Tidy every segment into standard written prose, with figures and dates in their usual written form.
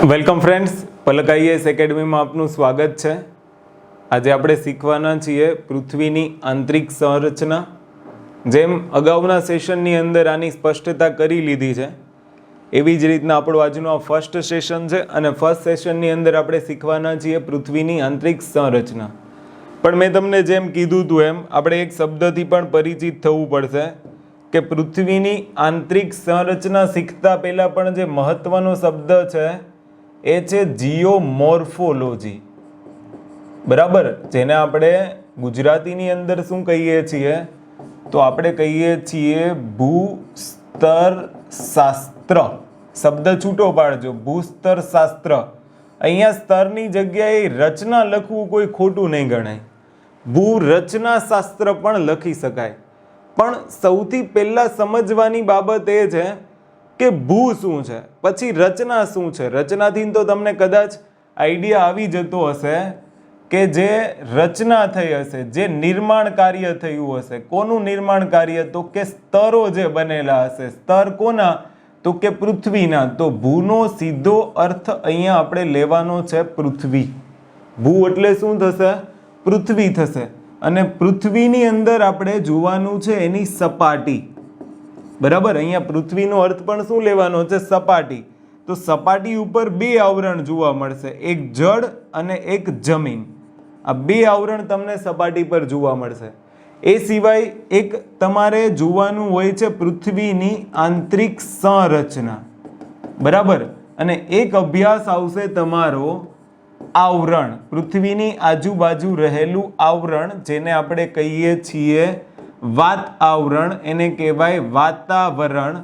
Welcome friends, પલક IAS એકેડમીમાં આપનું સ્વાગત છે। આજે આપણે શીખવાના છીએ પૃથ્વીની આંતરિક સંરચના। જેમ અગાઉના સેશનની અંદર આની સ્પષ્ટતા કરી લીધી છે, એવી જ રીતના આપણું આજનું આ ફર્સ્ટ સેશન છે અને ફર્સ્ટ સેશનની અંદર આપણે શીખવાના છીએ પૃથ્વીની આંતરિક સંરચના। પણ મેં તમને જેમ કીધું હતું એમ આપણે એક શબ્દથી પણ પરિચિત થવું પડશે કે પૃથ્વીની આંતરિક સંરચના શીખતા પહેલાં પણ જે મહત્વનો શબ્દ છે એ છે જીઓમોર્ફોલોજી। બરાબર, જેને આપણે ગુજરાતીની અંદર શું કહીએ છીએ? તો આપણે કહીએ છીએ ભૂસ્તરશાસ્ત્ર। શબ્દ છૂટો પાડજો, ભૂસ્તરશાસ્ત્ર। અહીંયા સ્તરની જગ્યાએ રચના લખવું કોઈ ખોટું નહીં ગણાય, ભૂરચનાશાસ્ત્ર પણ લખી શકાય। પણ સૌથી પહેલા સમજવાની બાબત એ છે કે ભૂ શું છે, પછી રચના શું છે। રચનાથી તો તમને કદાચ આઈડિયા આવી જતો હશે કે જે રચના થઈ હશે, જે નિર્માણ કાર્ય થયું હશે। કોનું નિર્માણ કાર્ય? તો કે સ્તરો જે બનેલા હશે। સ્તર કોના? તો કે પૃથ્વીના। તો ભૂનો સીધો અર્થ અહીંયા આપણે લેવાનો છે પૃથ્વી। ભૂ એટલે શું થશે? પૃથ્વી થશે। અને પૃથ્વીની અંદર આપણે જોવાનું છે એની સપાટી। બરાબર, અહીંયા પૃથ્વીનો અર્થ પણ શું લેવાનો છે? સપાટી। તો સપાટી ઉપર બે આવરણ જોવા મળશે, એક જળ અને એક જમીન। આ બે આવરણ તમને સપાટી પર જોવા મળશે। એ સિવાય એક તમારે જોવાનું હોય છે પૃથ્વીની આંતરિક સંરચના। બરાબર, અને એક અભ્યાસ આવશે તમારો આવરણ, પૃથ્વીની આજુબાજુ રહેલું આવરણ, જેને આપણે કહીએ છીએ વાત આવરણ, એને કહેવાય વાતાવરણ।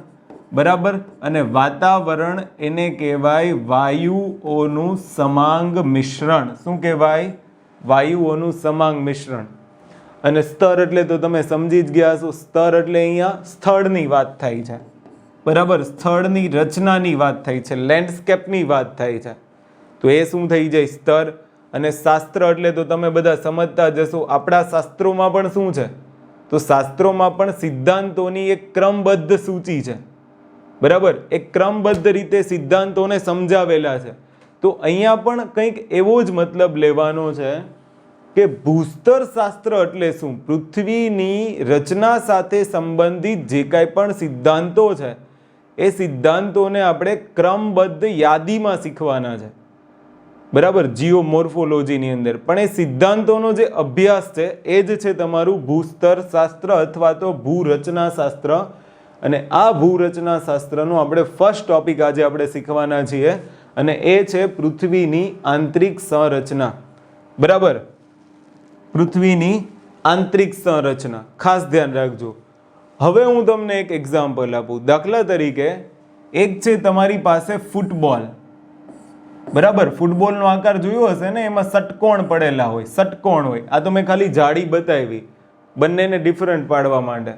બરાબર, અને વાતાવરણ એને કહેવાય વાયુઓનું સમાંગ મિશ્રણ। શું કહેવાય? વાયુઓનું સમાંગ મિશ્રણ। અને સ્તર એટલે તો તમે સમજી જ ગયા છો, સ્તર એટલે અહીંયા સ્થળની વાત થાય છે। બરાબર, સ્થળની રચનાની વાત થાય છે, લેન્ડસ્કેપની વાત થાય છે। તો એ શું થઈ જાય? સ્તર। અને શાસ્ત્ર એટલે તો તમે બધા સમજતા જશો, આપણા શાસ્ત્રોમાં પણ શું છે? તો શાસ્ત્રોમાં પણ સિદ્ધાંતોની એક ક્રમબદ્ધ સૂચિ છે। બરાબર, એક ક્રમબદ્ધ રીતે સિદ્ધાંતોને સમજાવેલા છે। તો અહીંયા પણ કંઈક એવો જ મતલબ લેવાનો છે કે ભૂસ્તરશાસ્ત્ર એટલે શું? પૃથ્વીની રચના સાથે સંબંધિત જે કાંઈ પણ સિદ્ધાંતો છે એ સિદ્ધાંતોને આપણે ક્રમબદ્ધ યાદીમાં શીખવાના છે। બરાબર, જીઓમોર્ફોલોજીની અંદર પણ એ સિદ્ધાંતોનો જે અભ્યાસ છે એ જ છે તમારું ભૂસ્તરશાસ્ત્ર અથવા તો ભૂરચનાશાસ્ત્ર। અને આ ભૂરચનાશાસ્ત્રનો આપણે ફર્સ્ટ ટોપિક આજે આપણે શીખવાના છીએ અને એ છે પૃથ્વીની આંતરિક સંરચના। બરાબર, પૃથ્વીની આંતરિક સંરચના ખાસ ધ્યાન રાખજો। હવે હું તમને એક એક્ઝામ્પલ આપું। દાખલા તરીકે એક છે તમારી પાસે ફૂટબોલ। બરાબર, ફૂટબોલનો આકાર જોયો હશે ને, એમાં ષટકોણ પડેલા હોય, ષટકોણ હોય। આ તો મેં ખાલી જાડી બતાવી બંનેને ડિફરન્ટ પાડવા માટે।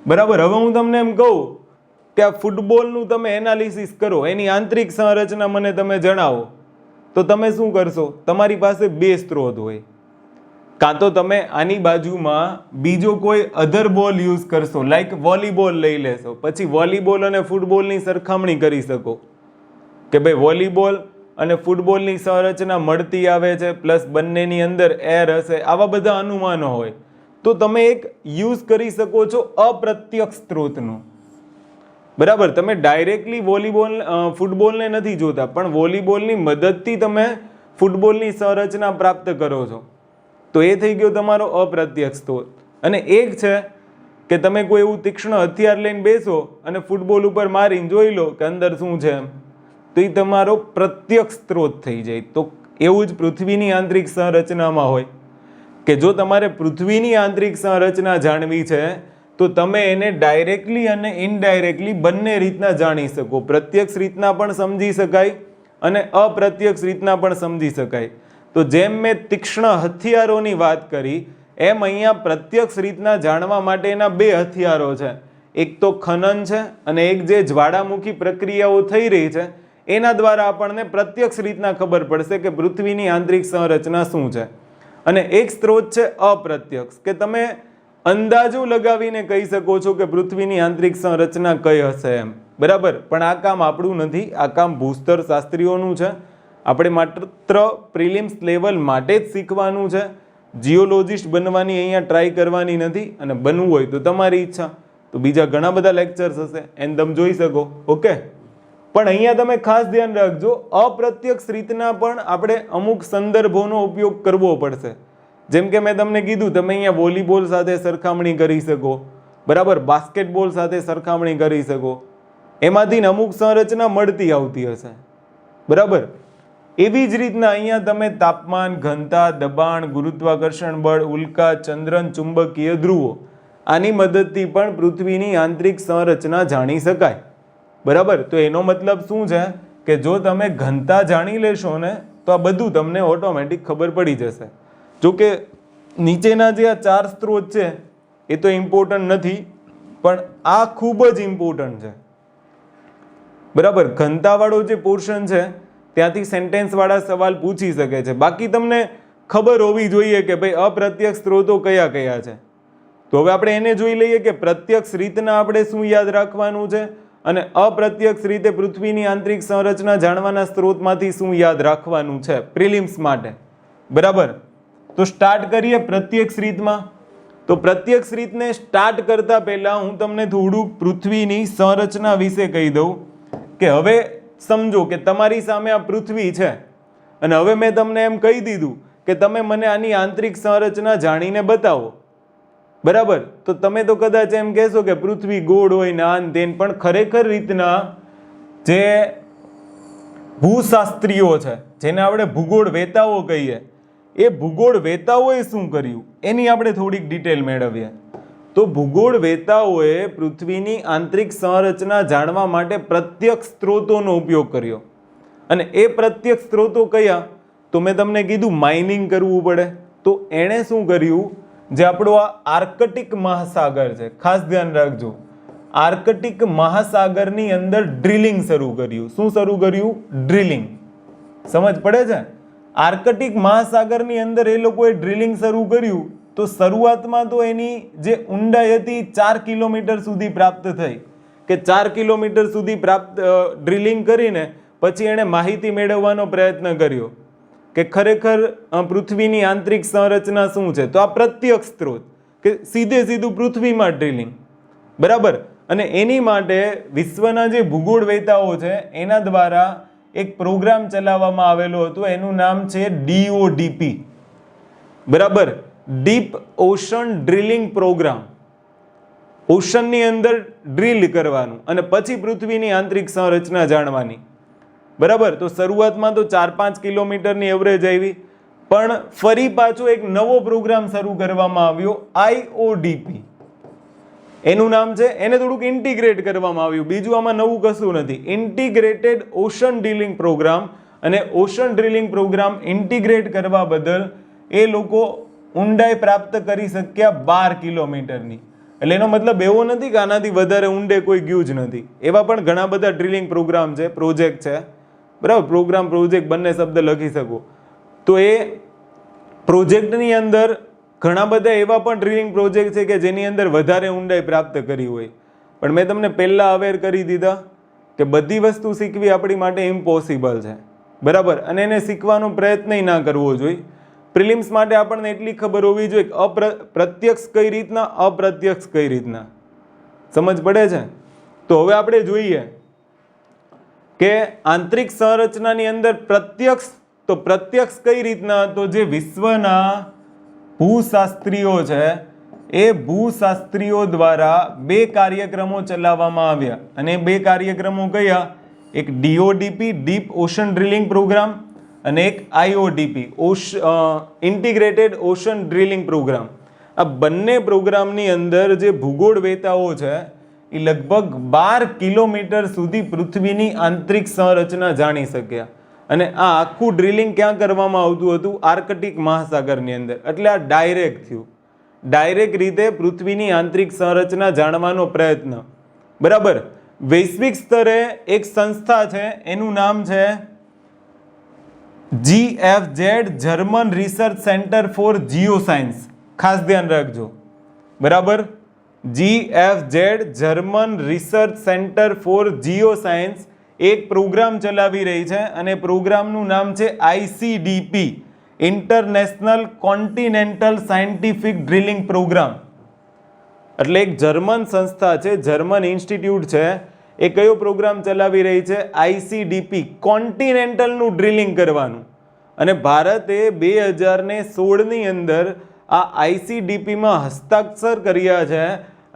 બરાબર, હવે હું તમને એમ કહું કે આ ફૂટબોલનું તમે એનાલિસિસ કરો, એની આંતરિક સંરચના મને તમે જણાવો, તો તમે શું કરશો? તમારી પાસે બે સ્ત્રોત હોય, કાં તો તમે આની બાજુમાં બીજો કોઈ અધર બોલ યુઝ કરશો, લાઈક વોલીબોલ લઈ લેશો, પછી વોલીબોલ અને ફૂટબોલની સરખામણી કરી શકો કે ભાઈ વોલીબોલ અને ફૂટબોલની સંરચના મળતી આવે છે, પ્લસ બંનેની અંદર એર હશે, આવા બધા અનુમાનો હોય। તો તમે એક યુઝ કરી શકો છો અપ્રત્યક્ષ સ્ત્રોતનો। બરાબર, તમે ડાયરેક્ટલી ફૂટબોલને નથી જોતા, પણ વોલીબોલની મદદથી તમે ફૂટબોલની સંરચના પ્રાપ્ત કરો છો। તો એ થઈ ગયો તમારો અપ્રત્યક્ષ સ્ત્રોત। અને એક છે કે તમે કોઈ એવું તીક્ષ્ણ હથિયાર લઈને બેસો અને ફૂટબોલ ઉપર મારીને જોઈ લો કે અંદર શું છે એમ, તો એ તમારો પ્રત્યક્ષ સ્ત્રોત થઈ જાય। તો એવું જ પૃથ્વીની આંતરિક સંરચનામાં હોય કે જો તમારે પૃથ્વીની આંતરિક સંરચના જાણવી છે તો તમે એને ડાયરેક્ટલી અને ઇનડાયરેક્ટલી બંને રીતના જાણી શકો। પ્રત્યક્ષ રીતના પણ સમજી શકાય અને અપ્રત્યક્ષ રીતના પણ સમજી શકાય। તો જેમ મેં તીક્ષ્ણ હથિયારોની વાત કરી એમ અહીંયા પ્રત્યક્ષ રીતના જાણવા માટેના બે હથિયારો છે, એક તો ખનન છે અને એક જે જ્વાળામુખી પ્રક્રિયાઓ થઈ રહી છે એના દ્વારા આપણને પ્રત્યક્ષ રીતના ખબર પડશે કે પૃથ્વીની આંતરિક સંરચના શું છે। અને એક સ્ત્રોત છે અપ્રત્યક્ષ, કે તમે અંદાજો લગાવીને કહી શકો છો કે પૃથ્વીની આંતરિક સંરચના કઈ હશે એમ। બરાબર, પણ આ કામ આપણું નથી, આ કામ ભૂસ્તર શાસ્ત્રીઓનું છે. આપણે માત્ર પ્રિલિમ્સ લેવલ માટે જ શીખવાનું છે. જીઓલોજિસ્ટ બનવાની અહીંયા ટ્રાય કરવાની નથી, અને બનવું હોય તો તમારી ઈચ્છા, તો બીજા ઘણા બધા લેક્ચર્સ હશે એને તમે જોઈ શકો. ઓકે, પણ અહીંયા તમે ખાસ ધ્યાન રાખજો, અપ્રત્યક્ષ રીતના પણ આપણે અમુક સંદર્ભોનો ઉપયોગ કરવો પડશે. જેમ કે મેં તમને કીધું, તમે અહીંયા વોલીબોલ સાથે સરખામણી કરી શકો, બરાબર, બાસ્કેટબોલ સાથે સરખામણી કરી શકો, એમાંથી અમુક સંરચના મળતી આવતી હશે, બરાબર. એવી જ રીતના અહીંયા તમે તાપમાન, ઘનતા, દબાણ, ગુરુત્વાકર્ષણ બળ, ઉલ્કા, ચંદ્રન, ચુંબકીય ધ્રુવો, આની મદદથી પણ પૃથ્વીની આંતરિક સંરચના જાણી શકાય, બરાબર. તો એનો મતલબ શું છે કે જો તમે ઘનતા જાણી લેશો ને તો આ બધું તમને ઓટોમેટિક ખબર પડી જશે. જો કે નીચેના જે આ 4 સ્ત્રોત છે એ તો ઇમ્પોર્ટન્ટ નથી, પણ આ ખૂબ જ ઇમ્પોર્ટન્ટ છે, બરાબર. ઘનતાવાળો જે પોર્શન છે ત્યાંથી સેન્ટેન્સ વાળા સવાલ પૂછી શકે છે. બાકી તમને ખબર હોવી જોઈએ કે ભાઈ અપ્રત્યક્ષ સ્ત્રોતો કયા કયા છે. તો હવે આપણે એને જોઈ લઈએ કે પ્રત્યક્ષ રીતના આપણે શું યાદ રાખવાનું છે અને અપ્રત્યક્ષ રીતે પૃથ્વીની આંતરિક સંરચના જાણવાના સ્ત્રોતમાંથી શું યાદ રાખવાનું છે પ્રિલિમ્સ માટે, બરાબર. તો સ્ટાર્ટ કરીએ પ્રત્યક્ષ રીતમાં. તો પ્રત્યક્ષ રીતને સ્ટાર્ટ કરતા પહેલા હું તમને થોડુંક પૃથ્વીની સંરચના વિશે કહી દઉં કે હવે સમજો કે તમારી સામે આ પૃથ્વી છે અને હવે મેં તમને એમ કહી દીધું કે તમે મને આની આંતરિક સંરચના જાણીને બતાવો, બરાબર. તો તમે તો કદાચ એમ કહેશો કે પૃથ્વી ગોળ હોય ને આન તેન, પણ ખરેખર રીતના જે ભૂશાસ્ત્રીઓ છે, જેને આપણે ભૂગોળ વેતાઓ કહીએ, એ ભૂગોળ વેતાઓએ શું કર્યું એની આપણે થોડીક ડિટેલ મેળવીએ. તો ભૂગોળ વેતાઓએ પૃથ્વીની આંતરિક સંરચના જાણવા માટે પ્રત્યક્ષ સ્ત્રોતોનો ઉપયોગ કર્યો. અને એ પ્રત્યક્ષ સ્ત્રોતો કયા? તો મેં તમને કીધું માઇનિંગ કરવું પડે. તો એણે શું કર્યું, જે આપણો આ આર્કટિક મહાસાગર છે, ખાસ ધ્યાન રાખજો, આર્કટિક મહાસાગરની અંદર ડ્રિલિંગ શરૂ કર્યું. શું શરૂ કર્યું? ડ્રિલિંગ. સમજ પડે છે? આર્કટિક મહાસાગરની અંદર એ લોકોએ ડ્રિલિંગ શરૂ કર્યું. તો શરૂઆતમાં તો એની જે ઊંડાઈ હતી 4 કિલોમીટર સુધી પ્રાપ્ત થઈ, કે 4 કિલોમીટર સુધી ડ્રિલિંગ કરીને પછી એણે માહિતી મેળવવાનો પ્રયત્ન કર્યો કે ખરેખર પૃથ્વીની આંતરિક સંરચના શું છે. તો આ પ્રત્યક્ષ સ્ત્રોત, કે સીધું પૃથ્વીમાં ડ્રિલિંગ, બરાબર. અને એની માટે વિશ્વના જે ભૂગોળ વેતાઓ છે એના દ્વારા એક પ્રોગ્રામ ચલાવવામાં આવેલો હતો. એનું નામ છે DODP, બરાબર, ડીપ ઓશન ડ્રિલિંગ પ્રોગ્રામ. ઓશનની અંદર ડ્રિલ કરવાનું અને પછી પૃથ્વીની આંતરિક સંરચના જાણવાની, બરાબર. તો શરૂઆતમાં તો 4-5 કિલોમીટરની એવરેજ આવી, પણ ફરી પાછો એક નવો પ્રોગ્રામ શરૂ કરવામાં આવ્યો, IODP એનું નામ છે. એને થોડુંક ઇન્ટિગ્રેટ કરવામાં આવ્યું, બીજું આમાં નવું કશું નથી. Integrated ocean drilling programme. અને ઓશન ડ્રિલિંગ પ્રોગ્રામ ઇન્ટિગ્રેટ કરવા બદલ એ લોકો ઊંડાઈ પ્રાપ્ત કરી શક્યા 12 કિલોમીટરની. એટલે એનો મતલબ એવો નથી કે આનાથી વધારે ઊંડે કોઈ ગયું જ નથી. એવા પણ ઘણા બધા ડ્રિલિંગ પ્રોગ્રામ છે, પ્રોજેક્ટ છે, બરાબર. પ્રોગ્રામ, પ્રોજેક્ટ બંને શબ્દ લખી શકો. તો એ પ્રોજેક્ટની અંદર ઘણા બધા એવા પણ ડ્રિલિંગ પ્રોજેક્ટ છે કે જેની અંદર વધારે ઊંડાઈ પ્રાપ્ત કરી હોય. પણ મેં તમને પહેલા અવેર કરી દીધા કે બધી વસ્તુ શીખવી આપણી માટે ઇમ્પોસિબલ છે, બરાબર. અને એને શીખવાનો પ્રયત્ન ના કરવો જોઈએ. પ્રિલિમ્સ માટે આપણને એટલી ખબર હોવી જોઈએ કે પ્રત્યક્ષ કઈ રીતના, અપ્રત્યક્ષ કઈ રીતના. સમજ પડે છે? તો હવે આપણે જોઈએ કે આંતરિક સંરચનાની અંદર પ્રત્યક્ષ, તો પ્રત્યક્ષ કઈ રીતના, તો જે વિશ્વના ભૂશાસ્ત્રીઓ છે એ ભૂશાસ્ત્રીઓ દ્વારા 2 કાર્યક્રમો ચલાવવામાં આવ્યા. અને 2 કાર્યક્રમો કયા? એક DODP deep ocean drilling programme અને એક IODP integrated ocean drilling programme. આ બંને પ્રોગ્રામની અંદર જે ભૂગોળ વેતાઓ છે એ લગભગ 12 કિલોમીટર સુધી પૃથ્વીની આંતરિક સંરચના જાણી શક્યા. અને આ આખું ડ્રિલિંગ ક્યાં કરવામાં આવતું હતું? આર્કટિક મહાસાગરની અંદર. એટલે આ ડાયરેક્ટ થયું, ડાયરેક્ટ રીતે પૃથ્વીની આંતરિક સંરચના જાણવાનો પ્રયત્ન, બરાબર. વૈશ્વિક સ્તરે એક સંસ્થા છે, એનું નામ છે GFZ, German research centre for geoscience. ખાસ ધ્યાન રાખજો, બરાબર. GFZ German research centre for geoscience એક પ્રોગ્રામ ચલાવી રહી છે અને પ્રોગ્રામનું નામ છે ICDP, international continental scientific drilling programme. એટલે એક જર્મન સંસ્થા છે, જર્મન ઇન્સ્ટિટ્યૂટ છે, એ કયો પ્રોગ્રામ ચલાવી રહી છે? ICDP, કોન્ટિનેન્ટલનું ડ્રિલિંગ કરવાનું. અને ભારતે 2016ની અંદર આ ICDPમાં હસ્તાક્ષર કર્યા છે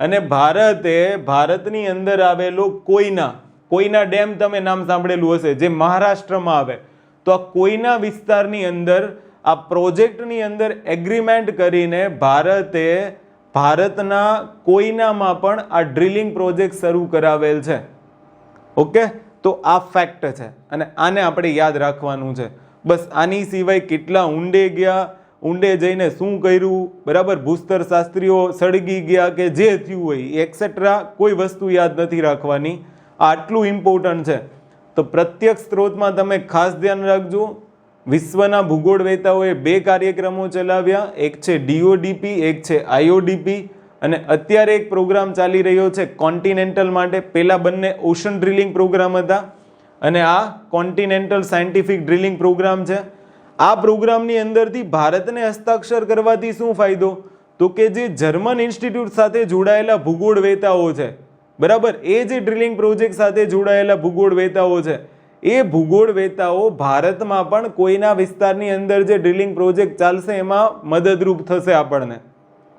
અને ભારતની અંદર આવેલો કોઈના ડેમ, તમે નામ સાંભળેલું હશે, જે મહારાષ્ટ્રમાં આવે, તો આ કોઈના વિસ્તારની અંદર આ પ્રોજેક્ટની અંદર એગ્રીમેન્ટ કરીને ભારતના કોઈનામાં પણ આ ડ્રિલિંગ પ્રોજેક્ટ શરૂ કરાવેલ છે. ઓકે, તો આ ફેક્ટ છે અને આને આપણે યાદ રાખવાનું છે. બસ આની સિવાય કેટલા ઊંડે ગયા, ઊંડે જઈને શું કર્યું, બરાબર, ભૂસ્તર શાસ્ત્રીઓ સળગી ગયા કે જે થયું હોય એક્સેટ્રા, કોઈ વસ્તુ યાદ નથી રાખવાની. આટલું ઇમ્પોર્ટન્ટ છે. તો પ્રત્યક્ષ સ્ત્રોતમાં તમે ખાસ ધ્યાન રાખજો. વિશ્વના ભૂગોળ વેતાઓએ 2 કાર્યક્રમો ચલાવ્યા, એક છે DODP, એક છે IODP, અને અત્યારે એક પ્રોગ્રામ ચાલી રહ્યો છે કોન્ટિનેન્ટલ માટે. પહેલા બંને ઓશન ડ્રિલિંગ પ્રોગ્રામ હતા અને આ કોન્ટિનેન્ટલ સાયન્ટિફિક ડ્રિલિંગ પ્રોગ્રામ છે. આ પ્રોગ્રામની અંદરથી ભારતને હસ્તાક્ષર કરવાથી શું ફાયદો? તો કે જે જર્મન ઇન્સ્ટિટ્યૂટ સાથે જોડાયેલા ભૂગોળ વેતાઓ છે, બરાબર, એ જે ડ્રિલિંગ પ્રોજેક્ટ સાથે જોડાયેલા ભૂગોળ વેતાઓ છે, એ ભૂગોળ વેતાઓ ભારતમાં પણ કોઈના વિસ્તારની અંદર જે ડ્રિલિંગ પ્રોજેક્ટ ચાલશે એમાં મદદરૂપ થશે આપણને,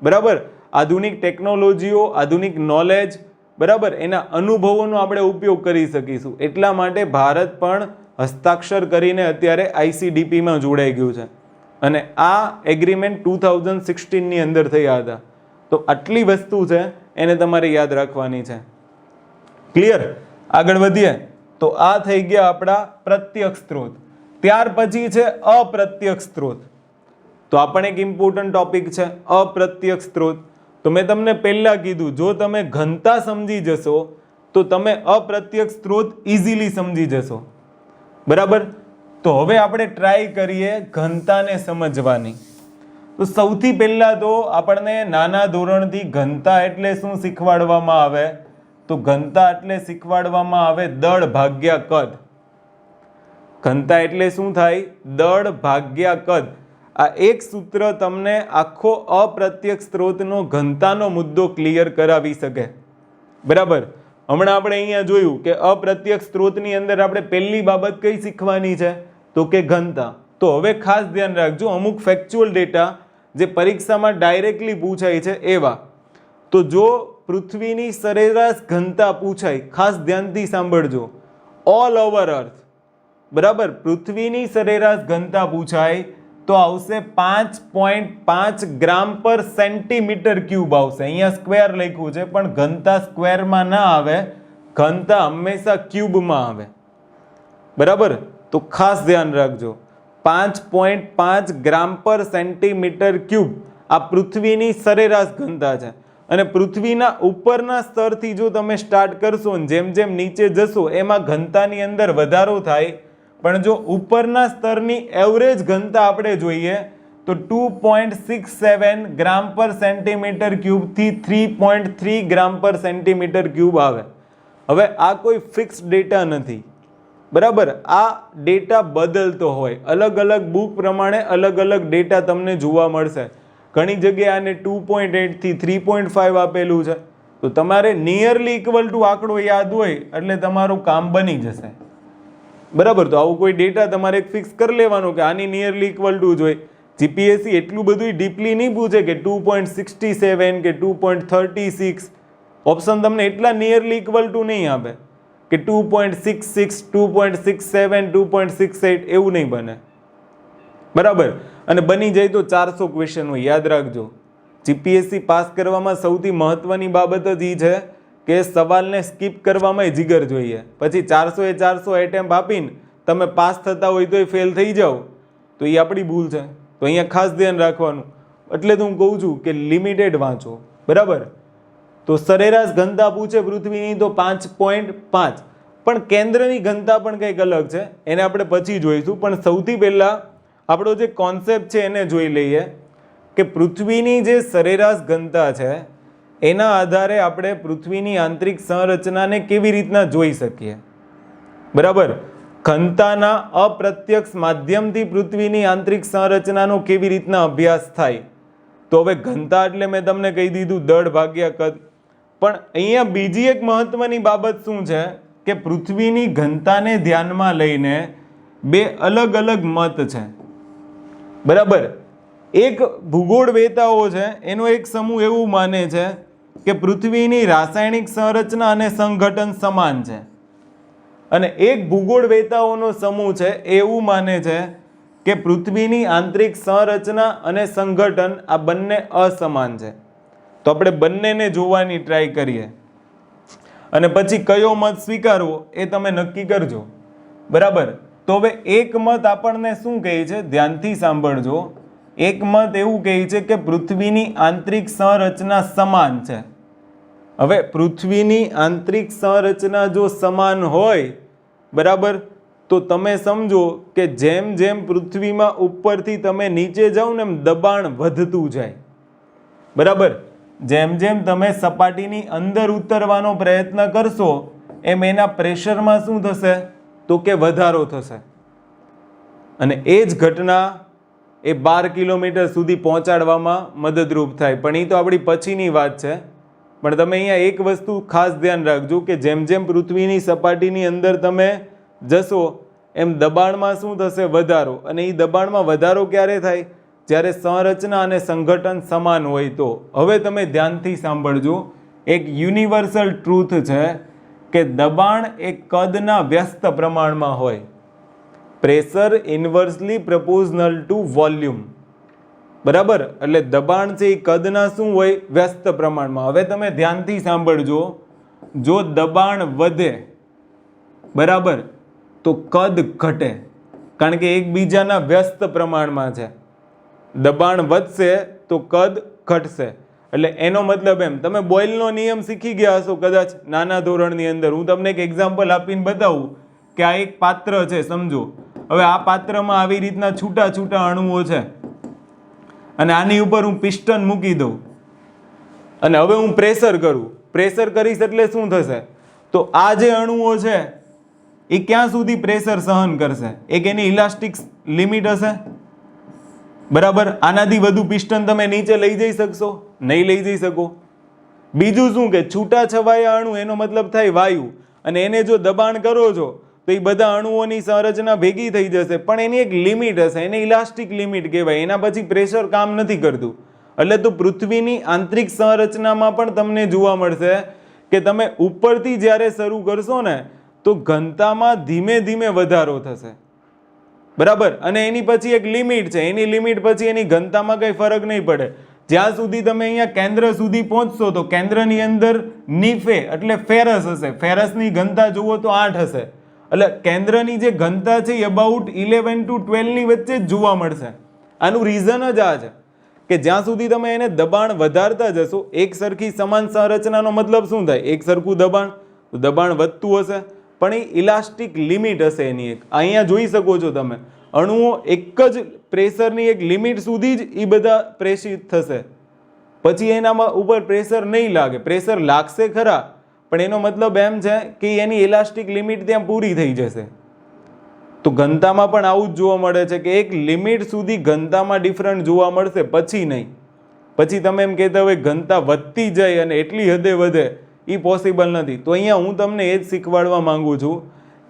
બરાબર. આધુનિક ટેકનોલોજીઓ, આધુનિક નોલેજ, બરાબર, એના અનુભવોનો આપણે ઉપયોગ કરી શકીશું. એટલા માટે ભારત પણ હસ્તાક્ષર કરીને અત્યારે ICDPમાં જોડાઈ ગયું છે અને આ એગ્રીમેન્ટ 2016ની અંદર થયા હતા. તો આટલી વસ્તુ છે એને તમારે યાદ રાખવાની છે. ક્લિયર? આગળ વધીએ તો આ થઈ ગયા આપણા પ્રત્યક્ષ સ્ત્રોત. ત્યાર પછી છે અપ્રત્યક્ષ સ્ત્રોત. તો આ પણ એક ઇમ્પોર્ટન્ટ ટોપિક છે, અપ્રત્યક્ષ સ્ત્રોત. તો મેં તમને પહેલા કીધું, જો તમે ઘનતા સમજી જશો તો તમે અપ્રત્યક્ષ સ્ત્રોત ઇઝીલી સમજી જશો, બરાબર. તો હવે આપણે ટ્રાય કરીએ ઘનતાને સમજવાની. તો સૌથી પહેલા તો આપણને નાના ધોરણથી ઘનતા એટલે શું શીખવાડવામાં આવે? તો ઘનતા એટલે શીખવાડવામાં આવે દળ ભાગ્યા કદ. ઘનતા એટલે શું થાય? દળ ભાગ્યા કદ. આ એક સૂત્ર તમને આખો અપ્રત્યક્ષ સ્ત્રોતનો ઘનતાનો મુદ્દો ક્લિયર કરાવી શકે, બરાબર. હમણાં આપણે અહીંયા જોયું કે અપ્રત્યક્ષ સ્ત્રોતની અંદર આપણે પહેલી બાબત કઈ શીખવાની છે? તો કે ઘનતા. તો હવે ખાસ ધ્યાન રાખજો, અમુક ફેક્ચ્યુઅલ ડેટા જે પરીક્ષામાં ડાયરેક્ટલી પૂછાય છે એવા. તો જો પૃથ્વીની સરેરાશ ઘનતા પૂછાય, ખાસ ધ્યાનથી સાંભળજો, ઓલ ઓવર અર્થ, બરાબર, પૃથ્વીની સરેરાશ ઘનતા પૂછાય તો આવશે 5.5 ગ્રામ પર સેન્ટીમીટર ક્યુબ આવશે. અહીંયા સ્ક્વેર લખ્યું છે પણ ઘનતા સ્ક્વેરમાં ના આવે, ઘનતા હંમેશા ક્યુબમાં આવે, બરાબર. તો ખાસ ધ્યાન રાખજો, 5.5 ગ્રામ પર સેન્ટીમીટર ક્યુબ આ પૃથ્વીની સરેરાશ ઘનતા છે. અને પૃથ્વીના ઉપરના સ્તરથી જો તમે સ્ટાર્ટ કરશો ને જેમ જેમ નીચે જશો એમાં ઘનતાની અંદર વધારો થાય, પણ જો ઉપરના સ્તરની એવરેજ ઘનતા આપણે જોઈએ તો 2.67 ગ્રામ પર સેન્ટીમીટર ક્યુબથી 3.3 ગ્રામ પર સેન્ટીમીટર ક્યુબ આવે. હવે આ કોઈ ફિક્સ ડેટા નથી, બરાબર. આ ડેટા બદલતો હોય, અલગ અલગ બુક પ્રમાણે અલગ અલગ ડેટા તમને જોવા મળશે. ઘણી જગ્યાએ આને 2.8 થી 3.5 આપેલું છે. તો તમારે નિયરલી ઇક્વલ ટુ આંકડો યાદ હોય એટલે તમારું કામ બની જશે, બરાબર. તો આવું કોઈ ડેટા તમારે ફિક્સ કરી લેવાનો કે આની નિયરલી ઇક્વલ ટુ જ હોય. જીપીએસસી એટલું બધું ડીપલી નહીં પૂછે કે 2.67 કે 2.36. ઓપ્શન તમને એટલા નિયરલી ઇક્વલ ટુ નહીં આપે કે 2.66, 2.67, 2.68 એવું નહીં બને, બરાબર. અને બની જાય તો 400 ક્વેશ્ચન હોય, યાદ રાખજો. જીપીએસસી પાસ કરવામાં સૌથી મહત્વની બાબત જ એ છે કે સવાલને સ્કીપ કરવામાં જીગર જોઈએ. પછી 400 એટેમ્પ આપીને તમે પાસ થતા હોય તો ફેલ થઈ જાઓ તો એ આપણી ભૂલ છે. તો અહીંયા ખાસ ધ્યાન રાખવાનું. એટલે તો હું કહું છું કે લિમિટેડ વાંચો, બરાબર. તો સરેરાશ ઘનતા પૂછે પૃથ્વીની તો 5.5, પણ કેન્દ્રની ઘનતા પણ કંઈક અલગ છે, એને આપણે પછી જોઈશું. પણ સૌથી પહેલા આપણો જે કોન્સેપ્ટ છે એને જોઈ લઈએ કે પૃથ્વીની જે સરેરાશ ઘનતા છે એના આધારે આપણે પૃથ્વીની આંતરિક સંરચનાને કેવી રીતના જોઈ શકીએ. બરાબર. ઘનતાના અપ્રત્યક્ષ માધ્યમથી પૃથ્વીની આંતરિક સંરચનાનો કેવી રીતના અભ્યાસ થાય. તો હવે ઘનતા એટલે મેં તમને કહી દીધું દળ ભાગ્યા કદ. પણ અહીંયા બીજી એક મહત્વની બાબત શું છે કે પૃથ્વીની ઘનતાને ધ્યાનમાં લઈને બે અલગ અલગ મત છે. બરાબર. એક ભૂગોળ વેતાઓ છે એનો એક સમૂહ એવું માને છે કે પૃથ્વીની રાસાયણિક સંરચના અને સંગઠન સમાન છે, અને એક ભૂગોળ વેતાઓનો સમૂહ છે એવું માને છે કે પૃથ્વીની આંતરિક સંરચના અને સંગઠન આ બંને અસમાન છે. તો આપણે બંનેને જોવાની ટ્રાય કરીએ અને પછી કયો મત સ્વીકારવો એ તમે નક્કી કરજો. બરાબર. તો હવે એક મત આપણને શું કહે છે, ધ્યાનથી સાંભળજો. એક મત એવું કહે છે કે પૃથ્વીની આંતરિક સંરચના સમાન છે. હવે પૃથ્વીની આંતરિક સંરચના જો સમાન હોય, બરાબર, તો તમે સમજો કે જેમ જેમ પૃથ્વીમાં ઉપરથી તમે નીચે જાઓ ને એમ દબાણ વધતું જાય. બરાબર. જેમ જેમ તમે સપાટીની અંદર ઉતરવાનો પ્રયત્ન કરશો એમ એના પ્રેશરમાં શું થશે, તો કે વધારો થશે. અને એ જ ઘટના એ 12 કિલોમીટર સુધી પહોંચાડવામાં મદદરૂપ થાય. પણ એ તો આપણી પછીની વાત છે. પણ તમે અહીંયા એક વસ્તુ ખાસ ધ્યાન રાખજો કે જેમ જેમ પૃથ્વીની સપાટીની અંદર તમે જશો એમ દબાણમાં શું થશે, વધારો. અને એ દબાણમાં વધારો ક્યારે થાય, જ્યારે સંરચના અને સંગઠન સમાન હોય તો. હવે તમે ધ્યાનથી સાંભળજો. એક યુનિવર્સલ ટ્રુથ છે કે દબાણ એ કદના વ્યસ્ત પ્રમાણમાં હોય. Pressure inversely proportional to volume. બરાબર. એટલે દબાણ છે એ કદના શું હોય, વ્યસ્ત પ્રમાણમાં. હવે તમે ધ્યાનથી સાંભળજો. જો દબાણ વધે, બરાબર, તો કદ ઘટે, કારણ કે એકબીજાના વ્યસ્ત પ્રમાણમાં છે. દબાણ વધશે તો કદ ઘટશે. એટલે એનો મતલબ એમ, તમે બોયલનો નિયમ શીખી ગયા હશો કદાચ નાના ધોરણની અંદર. હું તમને એક એક્ઝામ્પલ આપીને બતાવું કે આ એક પાત્ર છે, સમજો. હવે આ પાત્રમાં આવી રીતના છૂટા છૂટા અણુઓ છે અને આની ઉપર હું પિસ્ટન મૂકી દઉં અને હવે હું પ્રેશર કરું. પ્રેશર કરીશ એટલે શું થશે, તો આ જે અણુઓ છે એ ક્યાં સુધી પ્રેશર સહન કરશે, એક એની ઇલાસ્ટિક લિમિટ હશે. બરાબર. આનાથી વધુ પિસ્ટન તમે નીચે લઈ જઈ શકશો, નહીં લઈ જઈ શકો. બીજું શું કે છૂટા છવાયા અણુ, એનો મતલબ થાય વાયુ, અને એને જો દબાણ કરો છો તો એ બધા અણુઓની સંરચના ભેગી થઈ જશે, પણ એની એક લિમિટ હશે, એને ઇલાસ્ટિક લિમિટ કહેવાય. એના પછી પ્રેશર કામ નથી કરતું. એટલે તો પૃથ્વીની આંતરિક સંરચનામાં પણ તમને જોવા મળશે કે તમે ઉપરથી જ્યારે શરૂ કરશો ને તો ઘનતામાં ધીમે ધીમે વધારો થશે. બરાબર. અને એની પછી એક લિમિટ છે, એની લિમિટ પછી એની ઘનતામાં કંઈ ફરક નહીં પડે. જ્યાં સુધી તમે અહીંયા કેન્દ્ર સુધી પહોંચશો તો કેન્દ્રની અંદર નીફે એટલે ફેરસ હશે. ફેરસની ઘનતા જુઓ તો 8 હશે. એટલે કેન્દ્રની જે ઘનતા છે એ અબાઉટ 11 to 12 ની વચ્ચે જ જોવા મળશે. આનું રીઝન જ આ છે કે જ્યાં સુધી તમે એને દબાણ વધારતા જશો, એક સરખી સમાન સંરચનાનો મતલબ શું થાય, એક સરખું દબાણ, તો દબાણ વધતું હશે, પણ એ ઇલાસ્ટિક લિમિટ હશે એની એક. અહીંયા જોઈ શકો છો તમે, અણુઓ એક જ પ્રેશરની એક લિમિટ સુધી જ એ બધા પ્રેષિત થશે, પછી એનામાં ઉપર પ્રેશર નહીં લાગે. પ્રેશર લાગશે ખરા, પણ એનો મતલબ એમ છે કે એની ઇલાસ્ટિક લિમિટ ત્યાં પૂરી થઈ જશે. તો ઘનતામાં પણ આવું જ જોવા મળે છે કે એક લિમિટ સુધી ઘનતામાં ડિફરન્ટ જોવા મળશે, પછી નહીં. પછી તમે એમ કહેતા હોય ઘનતા વધતી જાય અને એટલી હદે વધે, એ પોસિબલ નથી. તો અહીંયા હું તમને એ જ શીખવાડવા માંગુ છું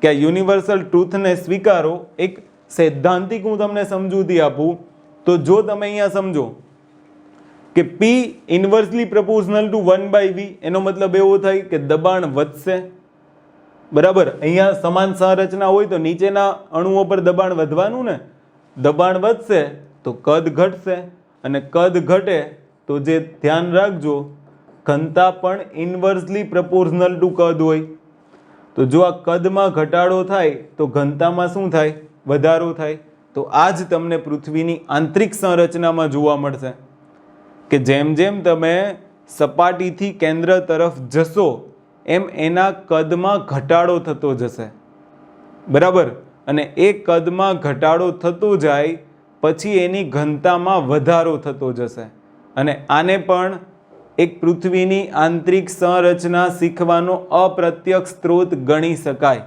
કે આ યુનિવર્સલ ટ્રુથને સ્વીકારો. એક સૈદ્ધાંતિક હું તમને સમજૂતી આપું તો જો તમે અહીંયા સમજો કે P ઇન્વર્સલી પ્રપોઝનલ ટુ 1/V, એનો મતલબ એવો થાય કે દબાણ વધશે. બરાબર. અહીંયા સમાન સંરચના હોય તો નીચેના અણુઓ પર દબાણ વધવાનું ને. દબાણ વધશે તો કદ ઘટશે, અને કદ ઘટે તો જે ધ્યાન રાખજો, ઘનતા પણ ઇન્વર્સલી પ્રપોઝનલ ટુ કદ હોય. તો જો આ કદમાં ઘટાડો થાય તો ઘનતામાં શું થાય, વધારો થાય. તો આ જ તમને પૃથ્વીની આંતરિક સંરચનામાં જોવા મળશે કે જેમ જેમ તમે સપાટીથી કેન્દ્ર તરફ જશો એમ એના કદમાં ઘટાડો થતો જશે. બરાબર. અને એ કદમાં ઘટાડો થતો જાય પછી એની ઘનતામાં વધારો થતો જશે. અને આને પણ એક પૃથ્વીની આંતરિક સંરચના શીખવાનો અપ્રત્યક્ષ સ્ત્રોત ગણી શકાય.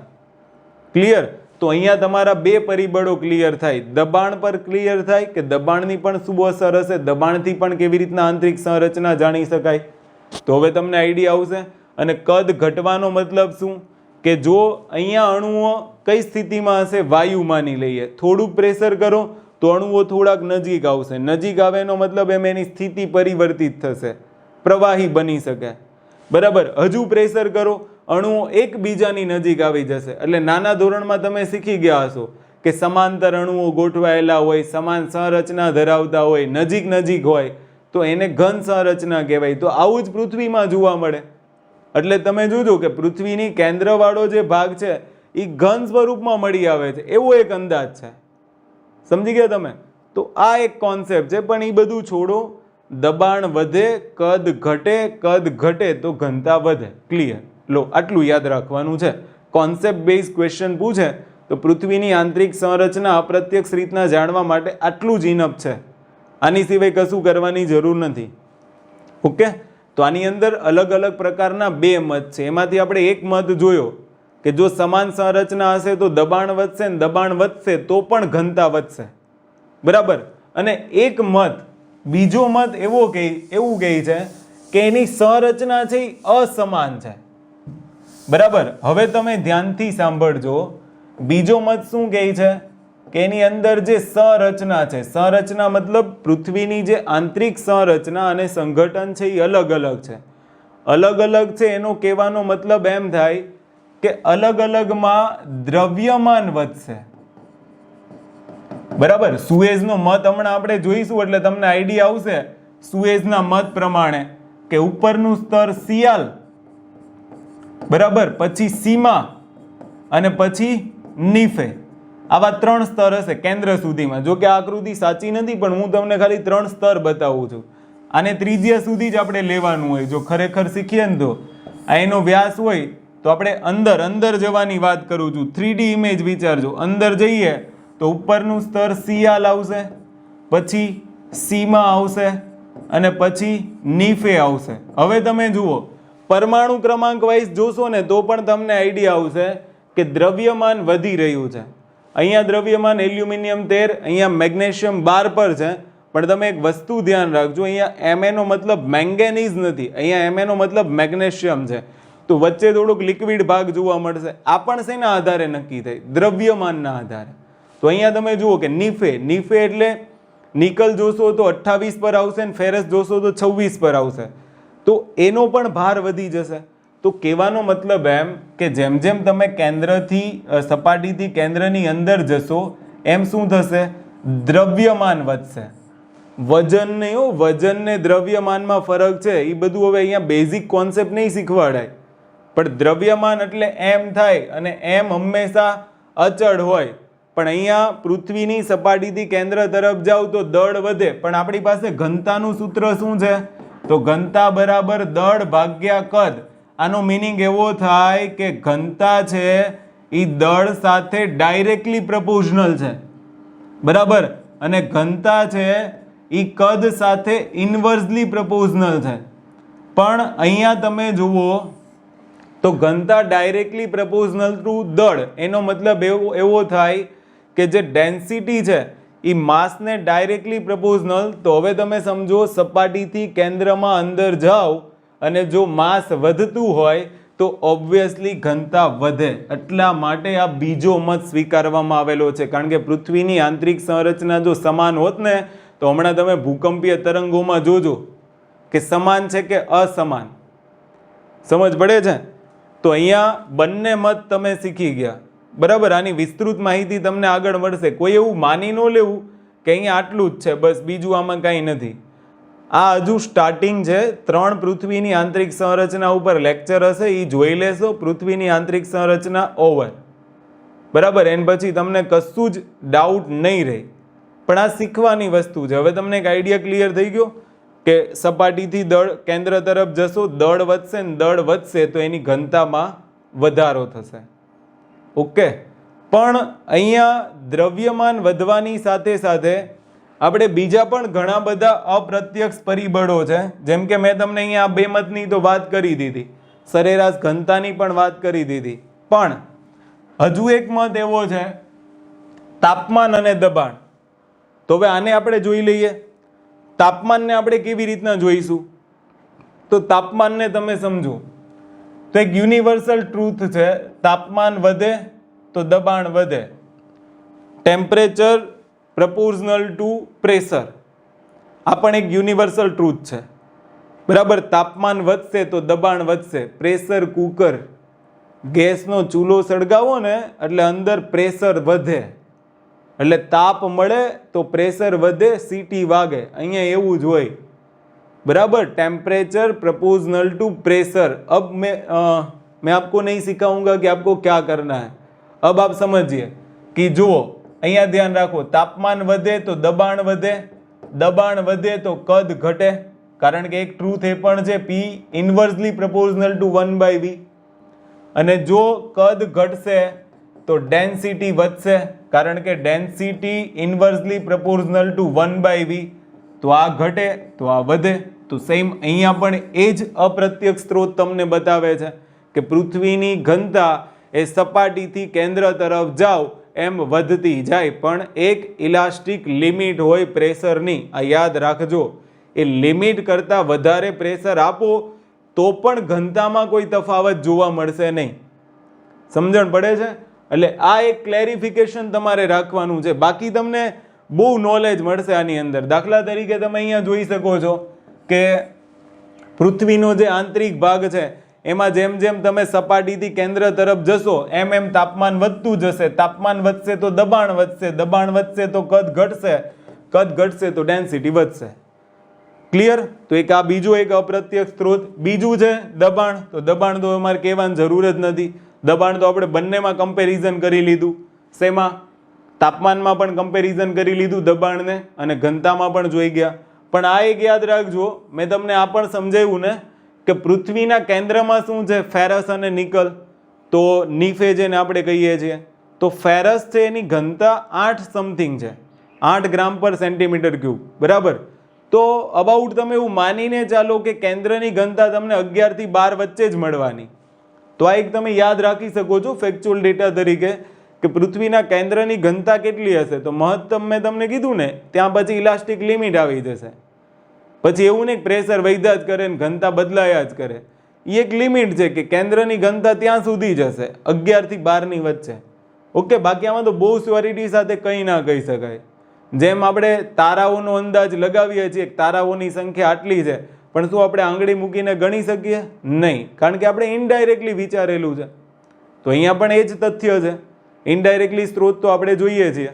ક્લિયર? તો અહીંયા તમારા બે પરિબળો ક્લિયર થાય. દબાણ પર ક્લિયર થાય કે દબાણની પણ શું અસર હશે, દબાણથી પણ કેવી રીતના આંતરિક સંરચના જાણી શકાય. તો હવે તમને આઈડિયા આવશે. અને કદ ઘટવાનો મતલબ શું? કે જો અહીંયા અણુઓ કઈ સ્થિતિમાં હશે, વાયુ માની લઈએ, થોડુંક પ્રેશર કરો તો અણુઓ થોડાક નજીક આવશે. નજીક આવે એનો મતલબ એમ એની સ્થિતિ પરિવર્તિત થશે, પ્રવાહી બની શકે. બરાબર? હજુ પ્રેશર કરો, અણુઓ એકબીજાની નજીક આવી જશે. એટલે નાના ધોરણમાં તમે શીખી ગયા હશો કે સમાંતર અણુઓ ગોઠવાયેલા હોય, સમાન સંરચના ધરાવતા હોય, નજીક નજીક હોય તો એને ઘન સંરચના કહેવાય. તો આવું જ પૃથ્વીમાં જોવા મળે. એટલે તમે જોજો કે પૃથ્વીની કેન્દ્રવાળો જે ભાગ છે એ ઘન સ્વરૂપમાં મળી આવે છે, એવો એક અંદાજ છે. સમજી ગયા તમે? તો આ એક કોન્સેપ્ટ છે. પણ એ બધું છોડો. દબાણ વધે, કદ ઘટે, કદ ઘટે તો ઘનતા વધે. ક્લિયર? લો, આટલું યાદ રાખવાનું છે. કોન્સેપ્ટ બેઝ ક્વેશ્ચન પૂછે તો પૃથ્વીની આંતરિક સંરચના અપ્રત્યક્ષ રીતના જાણવા માટે આટલું જ ઇનફ છે. આની સિવાય કશું કરવાની જરૂર નથી. ઓકે? તો આની અંદર અલગ અલગ પ્રકારના બે મત છે. એમાંથી આપણે એક મત જોયો કે જો સમાન સંરચના હશે તો દબાણ વધશે, ને દબાણ વધશે તો પણ ઘનતા વધશે. બરાબર? અને એક મત, બીજો મત એવું કહે છે કે એની સંરચના છે એ અસમાન છે. બરાબર? હવે તમે ધ્યાનથી સાંભળજો. બીજો મત શું કહે છે કે એની અંદર જે સંરચના છે, સંરચના મતલબ પૃથ્વીની જે આંતરિક સંરચના અને સંગઠન છે એ અલગ અલગ છે. અલગ અલગ છે એનો કહેવાનો મતલબ એમ થાય કે અલગ અલગમાં દ્રવ્યમાન વધશે. બરાબર? સુએઝનો મત હમણાં આપણે જોઈશું એટલે તમને આઈડિયા આવશે. સુએઝના મત પ્રમાણે કે ઉપરનું સ્તર સિયાલ, બરાબર, પછી સીમા અને પછી નીફે. આવા 3 સ્તર હશે કેન્દ્ર સુધીમાં. જો કે આ આકૃતિ સાચી નથી પણ હું તમને ખાલી 3 સ્તર બતાવું છું. આને ત્રિજ્યા સુધી જ આપણે લેવાનું હોય. જો ખરેખર શીખીએ ને તો આ એનો વ્યાસ હોય તો આપણે અંદર જવાની વાત કરું છું. 3D image વિચારજો. અંદર જઈએ તો ઉપરનું સ્તર સિયાલ આવશે, પછી સીમા આવશે અને પછી નીફે આવશે. હવે તમે જુઓ, પરમાણુ ક્રમાંક વાઇઝ જોશો ને તો પણ તમને આઈડિયા આવશે કે દ્રવ્યમાન વધી રહ્યું છે. અહીંયા દ્રવ્યમાન એલ્યુમિનિયમ 13, અહીંયા મેગ્નેશિયમ 12 પર છે. પણ તમે એક વસ્તુ ધ્યાન રાખજો, અહીંયા Ma નો મતલબ મેંગેનીઝ નથી, અહીંયા Ma નો મતલબ મેગ્નેશિયમ છે. તો વચ્ચે થોડોક લિક્વિડ ભાગ જોવા મળશે. આ પણ શેના આધારે નક્કી થાય? દ્રવ્યમાનના આધારે. તો અહીંયા તમે જુઓ કે નીફે એટલે નિકલ જોશો તો 28 પર આવશે ને ફેરસ જોશો તો 26 પર આવશે. તો એનો પણ ભાર વધી જશે. તો કહેવાનો મતલબ એમ કે જેમ જેમ તમે સપાટીથી કેન્દ્રની અંદર જશો એમ શું થશે? દ્રવ્યમાન વધશે. વજન નહીં હો, વજન ને દ્રવ્યમાનમાં ફરક છે. એ બધું હવે અહીંયા બેઝિક કોન્સેપ્ટ નહીં શીખવાડાય. પણ દ્રવ્યમાન એટલે એમ થાય અને એમ હંમેશા અચળ હોય. પણ અહીંયા પૃથ્વીની સપાટીથી કેન્દ્ર તરફ જાવ તો દળ વધે. પણ આપણી પાસે ઘનતાનું સૂત્ર શું છે? તો ઘનતા બરાબર દળ ભાગ્યા કદ. આનો મિનિંગ એવો થાય કે ઘનતા છે એ દળ સાથે ડાયરેક્ટલી પ્રપોઝનલ છે. બરાબર? અને ઘનતા છે એ કદ સાથે ઇન્વર્સલી પ્રપોઝનલ છે. પણ અહીંયા તમે જુઓ તો ઘનતા ડાયરેક્ટલી પ્રપોઝનલ ટુ દળ, એનો મતલબ એવો થાય કે જે ડેન્સિટી છે એ માસને ડાયરેક્ટલી પ્રપોઝનલ. તો હવે તમે સમજો, સપાટીથી કેન્દ્રમાં અંદર જાઓ અને જો માસ વધતું હોય તો ઓબ્વિયસલી ઘનતા વધે. એટલા માટે આ બીજો મત સ્વીકારવામાં આવેલો છે. કારણ કે પૃથ્વીની આંતરિક સંરચના જો સમાન હોત ને તો હમણાં તમે ભૂકંપીય તરંગોમાં જોજો કે સમાન છે કે અસમાન. સમજ પડે છે? તો અહીંયા બંને મત તમે શીખી ગયા. બરાબર? આની વિસ્તૃત માહિતી તમને આગળ મળશે. કોઈ એવું માની ન લેવું કે અહીંયા આટલું જ છે બસ, બીજું આમાં કાંઈ નથી. આ હજુ સ્ટાર્ટિંગ છે. 3 પૃથ્વીની આંતરિક સંરચના ઉપર લેક્ચર હશે, એ જોઈ લેશો. પૃથ્વીની આંતરિક સંરચના ઓવર. બરાબર? એન પછી તમને કશું જ ડાઉટ નહીં રહે. પણ આ શીખવાની વસ્તુ છે. હવે તમને એક આઈડિયા ક્લિયર થઈ ગયો કે સપાટીથી દળ કેન્દ્ર તરફ જશો, દળ વધશે ને દળ વધશે તો એની ઘનતામાં વધારો થશે. ઓકે? પણ અહીંયા દ્રવ્યમાન વધવાની સાથે સાથે આપણે બીજા પણ ઘણા બધા અપ્રત્યક્ષ પરિબળો છે, જેમ કે મેં તમને અહીંયા આ બે મતની તો વાત કરી દીધી, સરેરાશ ઘનતાની પણ વાત કરી દીધી, પણ હજુ એક મત એવો છે તાપમાન અને દબાણ. તો હવે આને આપણે જોઈ લઈએ. તાપમાનને આપણે કેવી રીતના જોઈશું? તો તાપમાનને તમે સમજો તો એક યુનિવર્સલ ટ્રુથ છે, તાપમાન વધે તો દબાણ વધે. ટેમ્પરેચર પ્રપોર્શનલ ટુ પ્રેશર, આ પણ એક યુનિવર્સલ ટ્રુથ છે, બરાબર. તાપમાન વધશે તો દબાણ વધશે. પ્રેશર કુકર, ગેસનો ચૂલો સળગાવો ને એટલે અંદર પ્રેશર વધે, એટલે તાપ મળે તો પ્રેશર વધે, સીટી વાગે. અહીંયા એવું જ હોય, बराबर. Temperature proportional to pressure. अब मैं आपको नहीं सिखाऊंगा कि आपको क्या करना है. अब आप समझिए कि जो અહીંયા ધ્યાન રાખો, તાપમાન વધે તો દબાણ વધે, દબાણ વધે તો કદ ઘટે, કારણ કે એક ટ્રુથ એ પણ છે P ઇન્વર્સલી પ્રોપોર્શનલ ટુ 1/v. અને જો કદ ઘટશે તો ડેન્સિટી વધશે, કારણ કે ડેન્સિટી ઇન્વર્સલી પ્રોપોર્શનલ ટુ 1/v. તો આ ઘટે તો આ વધે. તો સેમ અહીંયા પણ એ જ અપ્રત્યક્ષ સ્ત્રોત તમને બતાવે છે કે પૃથ્વીની ઘનતા એ સપાટીથી કેન્દ્ર તરફ જાઓ એમ વધતી જાય, પણ એક ઇલાસ્ટિક લિમિટ હોય પ્રેશરની. આ યાદ રાખજો, એ લિમિટ કરતાં વધારે પ્રેશર આપો તો પણ ઘનતામાં કોઈ તફાવત જોવા મળશે નહીં. સમજણ પડે છે? એટલે આ એક ક્લેરિફિકેશન તમારે રાખવાનું છે. બાકી તમને બહુ નોલેજ મળશે આની અંદર. દાખલા તરીકે તમે અહીંયા જોઈ શકો છો કે પૃથ્વીનો જે આંતરિક ભાગ છે એમાં જેમ જેમ તમે સપાટીથી કેન્દ્ર તરફ જશો એમ એમ તાપમાન વધતું જશે. તાપમાન વધશે તો દબાણ વધશે, દબાણ વધશે તો કદ ઘટશે, કદ ઘટશે તો ડેન્સિટી વધશે. ક્લિયર? તો એક આ બીજો એક અપ્રત્યક્ષ સ્ત્રોત. બીજું છે દબાણ. તો દબાણ તો અમારે કહેવાની જરૂર જ નથી. દબાણ તો આપણે બંનેમાં કમ્પેરિઝન કરી લીધું. શેમાં? તાપમાનમાં પણ કમ્પેરિઝન કરી લીધું દબાણને, અને ઘનતામાં પણ જોઈ ગયા. પણ આ એક યાદ રાખજો, મેં તમને આ પણ સમજાવ્યું ને કે પૃથ્વીના કેન્દ્રમાં શું છે? ફેરસ અને નિકલ. તો નીફે જેને આપણે કહીએ છીએ, તો ફેરસ છે એની ઘનતા 8 સમથિંગ છે, 8 ગ્રામ પર સેન્ટીમીટર ક્યુબ, બરાબર. તો અબાઉટ તમે એવું માનીને ચાલો કે કેન્દ્રની ઘનતા તમને 11 થી 12 વચ્ચે જ મળવાની. તો આ એક તમે યાદ રાખી શકો છો ફેક્ચ્યુઅલ ડેટા તરીકે કે પૃથ્વીના કેન્દ્રની ઘનતા કેટલી હશે. તો મહત્તમ મેં તમને કીધું ને, ત્યાં પછી ઇલાસ્ટિક લિમિટ આવી જશે. પછી એવું નહીં પ્રેશર વધ્યા જ કરે ને ઘનતા બદલાયા જ કરે. એ એક લિમિટ છે કે કેન્દ્રની ઘનતા ત્યાં સુધી જ હશે, 11 થી 12 ની વચ્ચે. ઓકે. બાકી આમાં તો બહુ શ્યોરિટી સાથે કંઈ ના કહી શકાય. જેમ આપણે તારાઓનો અંદાજ લગાવીએ છીએ, તારાઓની સંખ્યા આટલી છે, પણ શું આપણે આંગળી મૂકીને ગણી શકીએ? નહીં, કારણ કે આપણે ઇનડાયરેક્ટલી વિચારેલું છે. તો અહીંયા પણ એ જ તથ્ય છે, ઇનડાયરેક્ટલી સ્ત્રોત તો આપણે જોઈએ છીએ.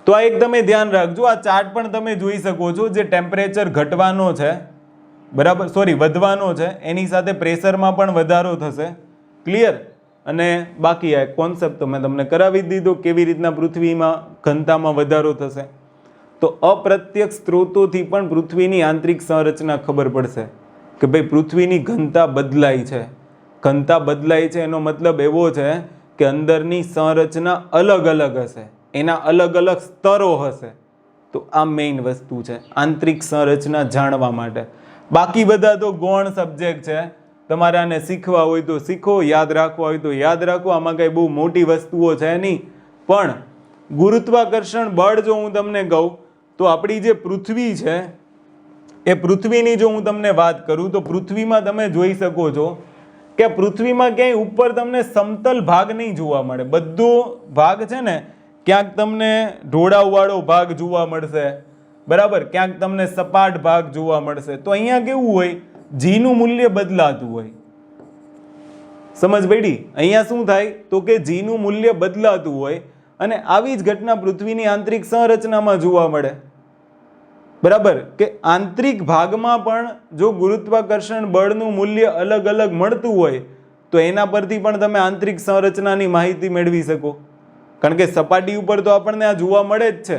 તો આ એક તમે ધ્યાન રાખજો. આ ચાર્ટ પણ તમે જોઈ શકો છો, જે ટેમ્પરેચર ઘટવાનો છે, બરાબર, સોરી વધવાનો છે, એની સાથે પ્રેશરમાં પણ વધારો થશે. ક્લિયર? અને બાકી આ કોન્સેપ્ટ તો મેં તમને કરાવી જ દીધો, કેવી રીતના પૃથ્વીમાં ઘનતામાં વધારો થશે. તો અપ્રત્યક્ષ સ્ત્રોતોથી પણ પૃથ્વીની આંતરિક સંરચના ખબર પડશે કે ભાઈ પૃથ્વીની ઘનતા બદલાય છે. ઘનતા બદલાય છે એનો મતલબ એવો છે કે અંદરની સંરચના અલગ અલગ હશે, એના અલગ અલગ સ્તરો હશે. તો આ મેઇન વસ્તુ છે આંતરિક સંરચના જાણવા માટે. બાકી બધા તો ગૌણ સબ્જેક્ટ છે, તમારે આને શીખવા હોય તો શીખો, યાદ રાખવા હોય તો યાદ રાખો. આમાં કંઈ બહુ મોટી વસ્તુઓ છે નહીં. પણ ગુરુત્વાકર્ષણ બળ જો હું તમને કહું તો આપણી જે પૃથ્વી છે એ પૃથ્વીની જો હું તમને વાત કરું તો પૃથ્વીમાં તમે જોઈ શકો છો કે પૃથ્વીમાં ક્યાંય ઉપર તમને સમતલ ભાગ નહીં જોવા મળે. બધો ભાગ છે ને ક્યાંક તમને ઢોળાવવાળો ભાગ જોવા મળશે, બરાબર, ક્યાંક તમને સપાટ ભાગ જોવા મળશે. તો અહીંયા કેવું હોય? જીનું મૂલ્ય બદલાતું હોય. સમજ પડી? અહીંયા શું થાય તો કે જીનું મૂલ્ય બદલાતું હોય, અને આવી જ ઘટના પૃથ્વીની આંતરિક સંરચનામાં જોવા મળે. બરાબર, કે આંતરિક ભાગમાં પણ જો ગુરુત્વાકર્ષણ બળનું મૂલ્ય અલગ અલગ મળતું હોય તો એના પરથી પણ તમે આંતરિક સંરચનાની માહિતી મેળવી શકો. કારણ કે સપાટી ઉપર તો આપણને આ જોવા મળે જ છે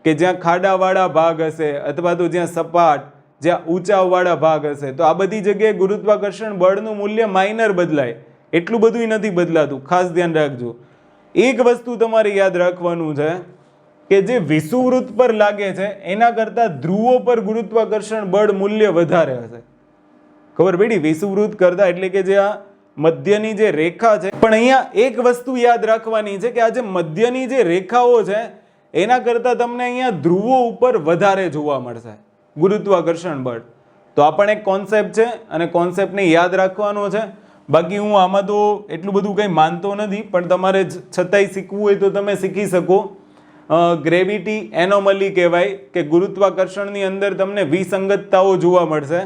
કે જ્યાં ખાડાવાળા ભાગ હશે અથવા તો જ્યાં સપાટ, જ્યાં ઊંચાવાળા ભાગ હશે, તો આ બધી જગ્યાએ ગુરુત્વાકર્ષણ બળનું મૂલ્ય માઇનર બદલાય, એટલું બધું નથી બદલાતું. ખાસ ધ્યાન રાખજો. એક વસ્તુ તમારે યાદ રાખવાનું છે કે જે વિષુવવૃત્ત પર લાગે છે એના કરતાં ધ્રુવો પર ગુરુત્વાકર્ષણ બળ મૂલ્ય વધારે હશે. ખબર પડી? વિષુવવૃત્ત કરતા એટલે કે જે આ મધ્યની જે રેખા છે. પણ અહીંયા એક વસ્તુ યાદ રાખવાની છે કે આ જે મધ્યની જે રેખાઓ છે એના કરતાં તમને અહીંયા ધ્રુવો ઉપર વધારે જોવા મળશે ગુરુત્વાકર્ષણ બળ. તો આ પણ એક કોન્સેપ્ટ છે અને કોન્સેપ્ટને યાદ રાખવાનો છે. બાકી હું આમાં તો એટલું બધું કંઈ માનતો નથી, પણ તમારે છતાંય શીખવું હોય તો તમે શીખી શકો. ગ્રેવિટી એનોમલી કહેવાય કે ગુરુત્વાકર્ષણની અંદર તમને વિસંગતતાઓ જોવા મળશે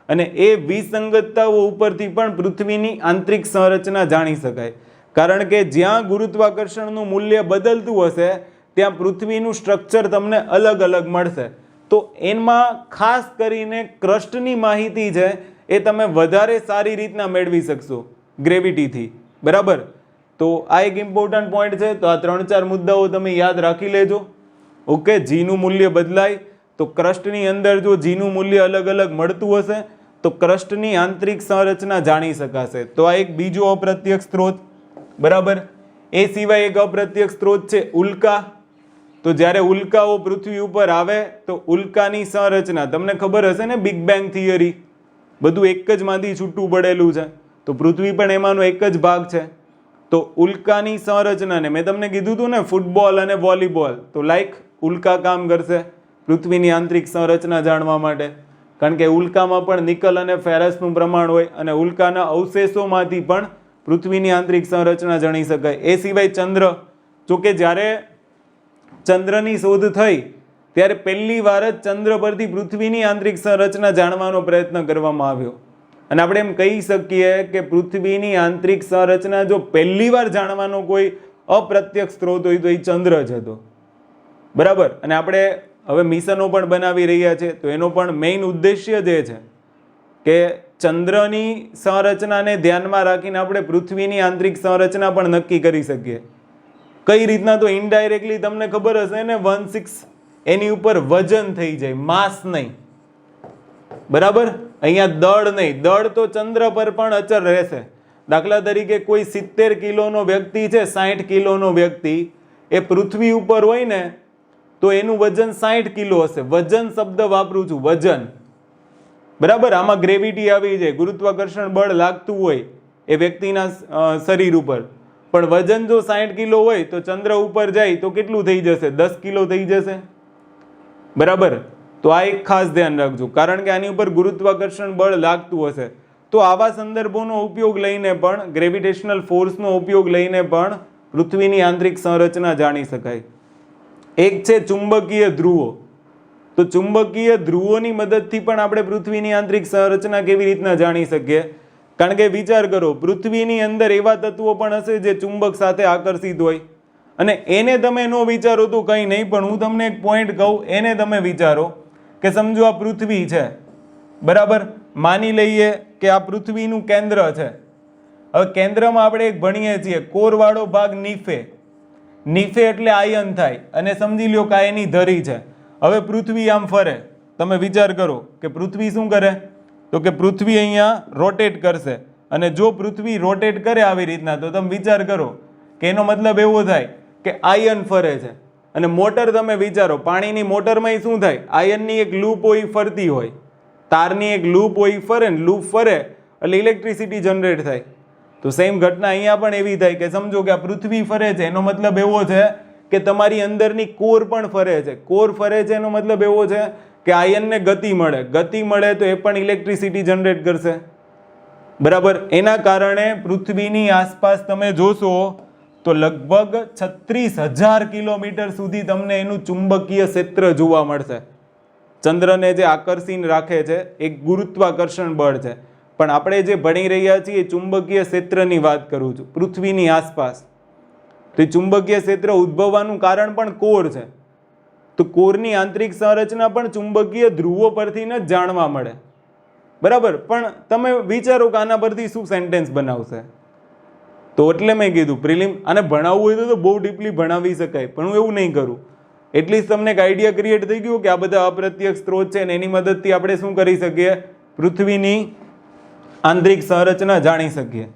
અને એ વિસંગતતાઓ ઉપરથી પણ પૃથ્વીની આંતરિક સંરચના જાણી શકાય. કારણ કે જ્યાં ગુરુત્વાકર્ષણનું મૂલ્ય બદલતું હશે ત્યાં પૃથ્વીનું સ્ટ્રક્ચર તમને અલગ અલગ મળશે. તો એમાં ખાસ કરીને ક્રસ્ટની માહિતી છે એ તમે વધારે સારી રીતના મેળવી શકશો ગ્રેવિટીથી. બરાબર? તો આ એક ઇમ્પોર્ટન્ટ પોઈન્ટ છે. તો આ 3-4 મુદ્દાઓ તમે યાદ રાખી લેજો. ઓકે, જીનું મૂલ્ય બદલાય તો ક્રસ્ટની અંદર જો જીનું મૂલ્ય અલગ અલગ મળતું હશે તો ક્રસ્ટની આંતરિક સંરચના જાણી શકાશે. તો આ એક બીજો અપ્રત્યક્ષ સ્ત્રોત. બરાબર? એ સિવાય એક અપ્રત્યક્ષ સ્ત્રોત છે ઉલ્કા. તો જ્યારે ઉલ્કાઓ પૃથ્વી ઉપર આવે તો ઉલ્કાની સંરચના તમને ખબર હશે ને, બિગ બેંગ થિયરી, બધું એક જ માંથી છૂટું પડેલું છે. તો પૃથ્વી પણ એમાંનો એક જ ભાગ છે. તો ઉલ્કાની સંરચનાને મેં તમને કીધું હતું ને, ફૂટબોલ અને વોલીબોલ, તો લાઈક ઉલ્કા કામ કરશે પૃથ્વીની આંતરિક સંરચના જાણવા માટે. કારણ કે ઉલ્કામાં પણ નિકલ અને ફેરસનું પ્રમાણ હોય અને ઉલ્કાના અવશેષોમાંથી પણ પૃથ્વીની આંતરિક સંરચના જાણી શકાય. એ સિવાય ચંદ્ર. જોકે જ્યારે ચંદ્રની શોધ થઈ ત્યારે પહેલી વાર જ ચંદ્ર પરથી પૃથ્વીની આંતરિક સંરચના જાણવાનો પ્રયત્ન કરવામાં આવ્યો. અને આપણે એમ કહી શકીએ કે પૃથ્વીની આંતરિક સંરચના જો પહેલી વાર જાણવાનો કોઈ અપ્રત્યક્ષ સ્ત્રોત હોય તો એ ચંદ્ર જ હતો. બરાબર? અને આપણે હવે મિશનો પણ બનાવી રહ્યા છે. તો એનો પણ મેઇન ઉદ્દેશ્ય જે છે કે ચંદ્રની સંરચનાને ધ્યાનમાં રાખીને આપણે પૃથ્વીની આંતરિક સંરચના પણ નક્કી કરી શકીએ. કઈ રીતના? તો ઇનડાયરેક્ટલી તમને ખબર હશે ને, 1/6 એની ઉપર વજન થઈ જાય, માસ નહીં. બરાબર? અહીંયા દળ નહીં. દળ તો ચંદ્ર પર પણ અચર રહેશે. દાખલા તરીકે કોઈ 70 કિલોનો વ્યક્તિ છે, 60 કિલોનો વ્યક્તિ, એ પૃથ્વી ઉપર હોય ને તો એનું વજન 60 કિલો હશે. વજન શબ્દ વાપરું છું, વજન. બરાબર? આમાં ગ્રેવિટી આવી જાય, ગુરુત્વાકર્ષણ બળ લાગતું હોય એ વ્યક્તિના શરીર ઉપર. પણ વજન જો 60 કિલો હોય તો ચંદ્ર ઉપર જાય તો કેટલું થઈ જશે? 10 કિલો થઈ જશે. બરાબર? તો આ એક ખાસ ધ્યાન રાખજો, કારણ કે આની ઉપર ગુરુત્વાકર્ષણ બળ લાગતું હશે. તો આવા સંદર્ભોનો ઉપયોગ લઈને પણ, ગ્રેવિટેશનલ ફોર્સનો ઉપયોગ લઈને પણ પૃથ્વીની આંતરિક સંરચના જાણી શકાય. એક છે ચુંબકીય ધ્રુવો. તો ચુંબકીય ધ્રુવોની મદદથી પણ આપણે પૃથ્વીની આંતરિક સંરચના કેવી રીતના જાણી શકીએ? કારણ કે વિચાર કરો, પૃથ્વીની અંદર એવા તત્વો પણ હશે જે ચુંબક સાથે આકર્ષિત હોય અને એને તમે ન વિચારો તો કંઈ નહીં, પણ હું તમને એક પોઈન્ટ કહું, એને તમે વિચારો કે સમજો આ પૃથ્વી છે. બરાબર? માની લઈએ કે આ પૃથ્વીનું કેન્દ્ર છે. હવે કેન્દ્રમાં આપણે એક ભણીએ છીએ કોરવાળો ભાગ નીફે. નીફે એટલે આયન થાય અને સમજી લ્યો કે આ એની ધરી છે. હવે પૃથ્વી આમ ફરે. તમે વિચાર કરો કે પૃથ્વી શું કરે? તો કે પૃથ્વી અહીંયા રોટેટ કરશે અને જો પૃથ્વી રોટેટ કરે આવી રીતના તો તમે વિચાર કરો કે એનો મતલબ એવો થાય કે આયન ફરે છે. અને મોટર તમે વિચારો, પાણીની મોટરમાં શું થાય? આયનની એક લૂપ હોય ફરતી હોય, તારની એક લૂપ હોય ફરે ને, લૂપ ફરે એટલે ઇલેક્ટ્રિસિટી જનરેટ થાય. તો સેમ ઘટના અહીંયા પણ એવી થાય કે સમજો કે આ પૃથ્વી ફરે છે, એનો મતલબ એવો છે કે તમારી અંદરની કોર પણ ફરે છે. કોર ફરે છે એનો મતલબ એવો છે કે આયનને ગતિ મળે. ગતિ મળે તો એ પણ ઇલેક્ટ્રિસિટી જનરેટ કરશે. બરાબર? એના કારણે પૃથ્વીની આસપાસ તમે જોશો તો લગભગ 36,000 કિલોમીટર સુધી તમને એનું ચુંબકીય ક્ષેત્ર જોવા મળશે. ચંદ્રને જે આકર્ષીને રાખે છે એક ગુરુત્વાકર્ષણ બળ છે, પણ આપણે જે ભણી રહ્યા છીએ ચુંબકીય ક્ષેત્રની વાત કરું છું પૃથ્વીની આસપાસ. તો ચુંબકીય ક્ષેત્ર ઉદ્ભવવાનું કારણ પણ કોર છે. તો કોરની આંતરિક સંરચના પણ ચુંબકીય ધ્રુવો પરથી જ જાણવા મળે. બરાબર? પણ તમે વિચારો કે આના પરથી શું સેન્ટેન્સ બનાવશે? તો એટલે મેં કીધું પ્રિલિમ આને ભણાવવું હોય તો બહુ ડીપલી ભણાવી શકાય, પણ હું એવું નહીં કરું. એટલીસ્ટ તમને એક આઈડિયા ક્રિએટ થઈ ગયું કે આ બધા અપ્રત્યક્ષ સ્ત્રોત છે ને એની મદદથી આપણે શું કરી શકીએ? પૃથ્વીની આંતરિક સંરચના જાણી શકીએ.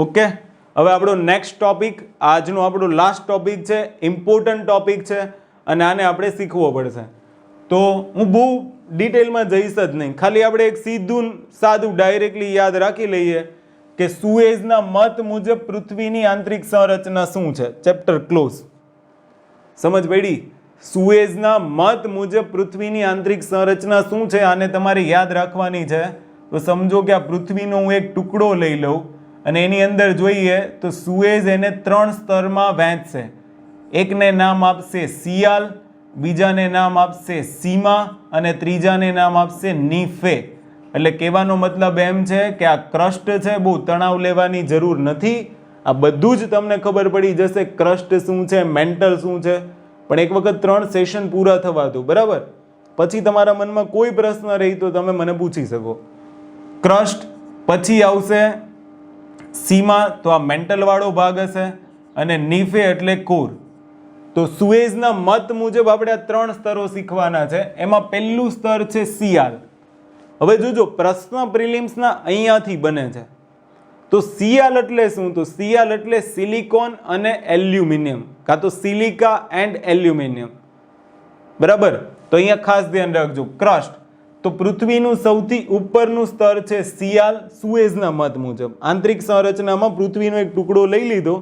ઓકે, હવે આપણો નેક્સ્ટ ટોપિક, આજનો આપણો લાસ્ટ ટોપિક છે, ઇમ્પોર્ટન્ટ ટોપિક છે અને આને આપણે શીખવો પડશે. તો હું બહુ ડિટેલમાં જઈશ જ નહીં, ખાલી આપણે એક સીધું સાદું ડાયરેક્ટલી યાદ રાખી લઈએ કે સુએઝના મત મુજબ પૃથ્વીની આંતરિક સંરચના શું છે. Chapter close. સમજ પડી? સુએઝના મત મુજબ પૃથ્વીની આંતરિક સંરચના શું છે આને તમારે યાદ રાખવાની છે. તો સમજો કે આ પૃથ્વીનો હું એક ટુકડો લઈ લઉં અને એની અંદર જોઈએ તો સુએઝ એને 3 સ્તરમાં વહેંચશે. એકને નામ આપશે સિયાલ, બીજાને નામ આપશે સીમા અને ત્રીજાને નામ આપશે નીફે. એટલે કહેવાનો મતલબ એમ છે કે આ ક્રસ્ટ છે, બહુ તણાવ લેવાની જરૂર નથી. આ બધું જ તમને ખબર પડી જશે ક્રસ્ટ શું છે, મેન્ટલ શું છે. પણ એક વખત 3 સેશન પૂરા થવા દો, બરાબર? પછી તમારા મનમાં કોઈ પ્રશ્ન રહી તો તમે મને પૂછી શકો. ક્રસ્ટ પછી આવશે સીમા, તો આ મેન્ટલ વાળો ભાગ હશે, અને નીફે એટલે કોર. તો સુએઝના મત મુજબ આપણે આ 3 સ્તરો શીખવાના છે. એમાં પહેલું સ્તર છે સિયાલ. હવે જોજો પ્રશ્ન પ્રિલિમ્સના અહીંયાથી બને છે. તો સિયાલ એટલે શું? તો સિયાલ એટલે સિલિકોન અને એલ્યુમિનિયમ, કાં તો સિલિકા એન્ડ એલ્યુમિનિયમ, બરાબર? તો અહીંયા ખાસ ધ્યાન રાખજો. ક્રસ્ટ તો પૃથ્વીનું સૌથી ઉપરનું સ્તર છે સિયાલ સુએઝના મત મુજબ. આંતરિક સંરચનામાં પૃથ્વીનો એક ટુકડો લઈ લીધો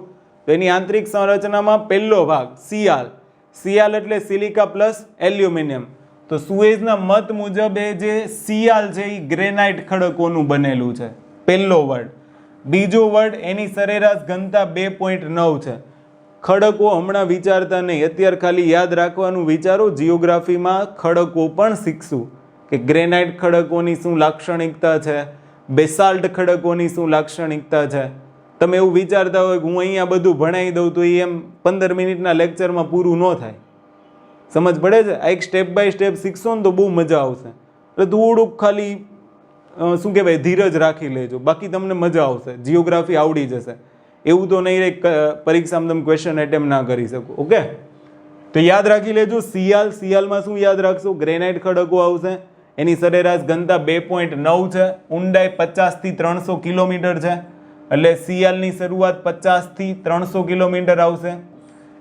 તો એની આંતરિક સંરચનામાં પહેલો ભાગ સિયાલ. સિયાલ એટલે સિલિકા પ્લસ એલ્યુમિનિયમ. તો સુએઝના મત મુજબ એ જે સિયાલ છે એ ગ્રેનાઇટ ખડકોનું બનેલું છે, પહેલો વર્ડ. બીજો વર્ડ એની સરેરાશ ઘનતા 2.9 છે. ખડકો હમણાં વિચારતા નહીં, અત્યારે ખાલી યાદ રાખવાનું વિચારો. જિયોગ્રાફીમાં ખડકો પણ શીખશું કે ગ્રેનાઇટ ખડકોની શું લાક્ષણિકતા છે, બેસાલ્ટ ખડકોની શું લાક્ષણિકતા છે. તમે એવું વિચારતા હોય કે હું અહીંયા બધું ભણાવી દઉં તો એ એમ 15 મિનિટના લેક્ચરમાં પૂરું ન થાય. સમજ પડે છે? આ એક સ્ટેપ બાય સ્ટેપ શીખશો ને તો બહુ મજા આવશે. એટલે થોડુંક ખાલી શું કહેવાય ધીરજ રાખી લેજો, બાકી તમને મજા આવશે. જિયોગ્રાફી આવડી જશે. એવું તો નહીં રે પરીક્ષામાં તમે ક્વેશ્ચન એટેમ્પ ના કરી શકો. ઓકે, તો યાદ રાખી લેજો. સિયાલ, સિયાલમાં શું યાદ રાખશો? ગ્રેનાઇટ ખડકો આવશે. એની સરેરાશ ઘનતા 2.9 છે. ઊંડાઈ 50 થી 300 કિલોમીટર છે. એટલે સિયાલની શરૂઆત 50 થી 300 કિલોમીટર આવશે.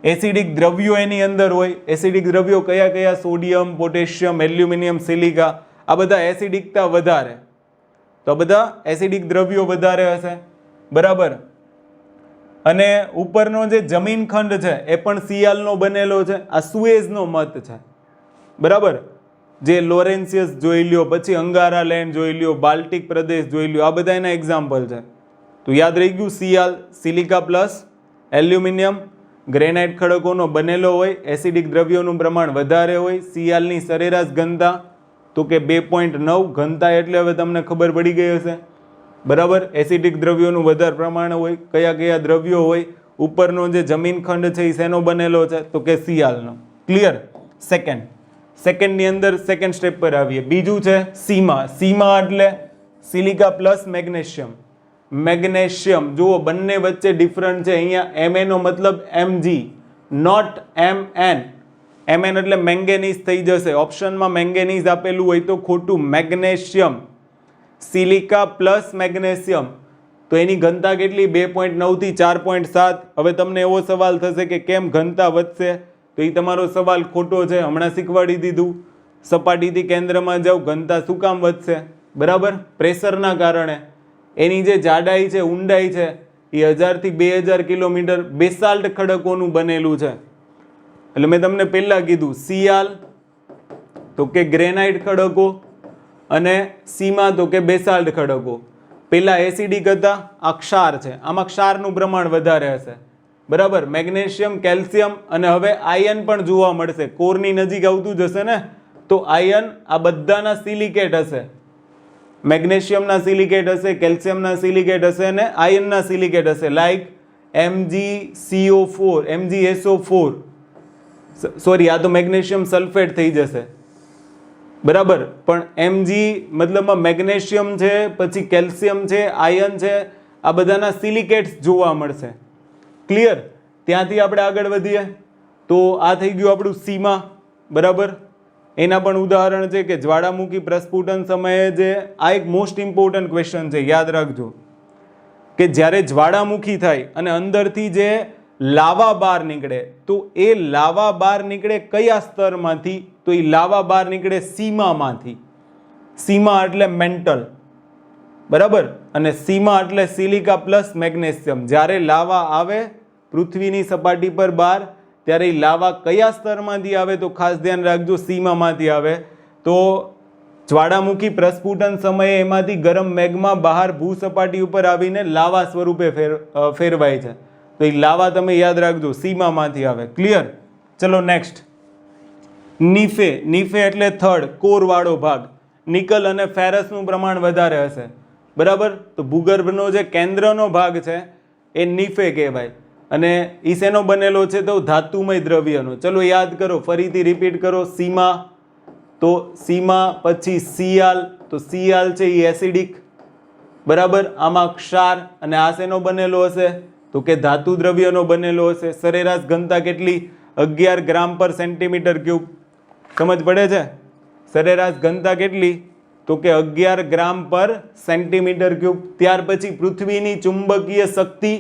એસિડિક દ્રવ્યો એની અંદર હોય. એસિડિક દ્રવ્યો કયા કયા? Sodium, potassium, aluminium, silica. આ બધા એસિડિકતા વધારે. તો બધા એસિડિક દ્રવ્યો વધારે હશે, બરાબર? અને ઉપરનો જે જમીન ખંડ છે એ પણ સિયાલનો બનેલો છે. આ સુએઝનો મત છે, બરાબર? જે લોરેન્સિયસ જોઈ લ્યો, પછી અંગારા લેન્ડ જોઈ લ્યો, બાલ્ટિક પ્રદેશ જોઈ લ્યો, આ બધા એના એક્ઝામ્પલ છે. તો યાદ રહી ગયું. સિયાલ સિલિકા પ્લસ એલ્યુમિનિયમ ગ્રેનાઇટ ખડકોનો બનેલો હોય. એસિડિક દ્રવ્યોનું પ્રમાણ વધારે હોય. સિયાલની સરેરાશ ઘનતા તો કે 2.9 ઘનતા, એટલે હવે તમને ખબર પડી ગઈ હશે, બરાબર? એસિડિક દ્રવ્યોનું વધારે પ્રમાણ હોય. કયા કયા દ્રવ્યો હોય? ઉપરનો જે જમીન ખંડ છે એ શેનો બનેલો છે? તો કે સિયાલનો. ક્લિયર? સેકન્ડની અંદર સેકન્ડ સ્ટેપ પર આવીએ. બીજું છે સીમા. સીમા એટલે સિલિકા પ્લસ મેગ્નેશિયમ. મેગ્નેશિયમ જુઓ, બંને વચ્ચે ડિફરન્ટ છે. અહીંયા Mn નો મતલબ Mg, નોટ Mn. Mn એટલે મેંગેનીઝ થઈ જશે. ઓપ્શનમાં મેંગેનીઝ આપેલું હોય તો ખોટું. Magnesium, silica plus magnesium. તો એની ઘનતા કેટલી? 2.9 થી 4.7. હવે તમને એવો સવાલ થશે કે કેમ ઘનતા વધશે? તો એ તમારો સવાલ ખોટો છે. હમણાં શીખવાડી દીધું. સપાટીથી કેન્દ્રમાં જાઓ, ઘનતા શું કામ વધશે? બરાબર? પ્રેશરના કારણે. એની જે જાડાઈ છે, ઊંડાઈ છે એ 1000 થી 2000 કિલોમીટર બેસાલ્ટ ખડકોનું બનેલું છે. એટલે મેં તમને પહેલા કીધું સિયાલ તો કે ગ્રેનાઇટ ખડકો અને સીમા તો કે બેસાલ્ટ ખડકો. પેલા એસિડિક હતા, આ ક્ષાર છે. આમાં ક્ષારનું પ્રમાણ વધારે હશે, બરાબર? મેગ્નેશિયમ, કેલ્શિયમ અને હવે આયન પણ જોવા મળશે. કોરની નજીક આવતું જશે ને તો આયન આ બધાના સિલિકેટ હશે. મેગ્નેશિયમના સિલિકેટ હશે, કેલ્શિયમના સિલિકેટ હશે અને આયનના સિલિકેટ હશે. Like MgCO4, MgSO4. સોરી, આ તો મેગ્નેશિયમ સલ્ફેટ થઈ જશે, બરાબર? પણ Mg મતલબમાં મેગ્નેશિયમ છે, પછી કેલ્શિયમ છે, આયન છે, આ બધાના સિલિકેટ્સ જોવા મળશે. ક્લિયર? ત્યાંથી આપણે આગળ વધીએ તો આ થઈ ગયું આપણું સીમા, બરાબર? એના પણ ઉદાહરણ છે કે જ્વાળામુખી પ્રસ્ફુટન સમયે જે આ એક મોસ્ટ ઇમ્પોર્ટન્ટ ક્વેશ્ચન છે, યાદ રાખજો કે જ્યારે જ્વાળામુખી થાય અને અંદરથી જે લાવા બહાર નીકળે, તો એ લાવા બહાર નીકળે કયા સ્તરમાંથી? તો એ લાવા બહાર નીકળે સીમામાંથી. સીમા એટલે મેન્ટલ, બરાબર, અને સીમા એટલે સિલિકા પ્લસ મેગ્નેશિયમ. જ્યારે લાવા આવે પૃથ્વીની સપાટી પર બહાર, ત્યારે એ લાવા કયા સ્તરમાંથી આવે? તો ખાસ ધ્યાન રાખજો, સીમામાંથી આવે. તો જ્વાળામુખી પ્રસ્ફુટન સમયે એમાંથી ગરમ મેગ્મા બહાર ભૂસપાટી ઉપર આવીને લાવા સ્વરૂપે ફેરવાય છે. તો એ લાવા તમે યાદ રાખજો, સીમામાંથી આવે. ક્લિયર? ચલો નેક્સ્ટ, નીફે. નીફે એટલે થર્ડ, કોરવાળો ભાગ. નિકલ અને ફેરસનું પ્રમાણ વધારે હશે, બરાબર. તો ભૂગર્ભનો જે કેન્દ્રનો ભાગ છે એ નીફે કહેવાય. અને ઈ શેનો બનેલો છે? તો ધાતુમય દ્રવ્યનો. ચલો યાદ કરો, ફરીથી રિપીટ કરો. સીમા, તો સીમા, પછી સિયાલ, તો સિયાલ છે એ એસિડિક, બરાબર. આમાં ક્ષાર, અને આ શેનો બનેલો હશે? તો કે ધાતુ દ્રવ્યનો બનેલો હશે. સરેરાશ ઘનતા કેટલી? 11 ગ્રામ પર સેન્ટીમીટર ક્યુબ. સમજ પડે છે? સરેરાશ ઘનતા કેટલી? તો કે 11 ગ્રામ પર સેન્ટીમીટર ક્યુબ. ત્યાર પછી પૃથ્વીની ચુંબકીય શક્તિ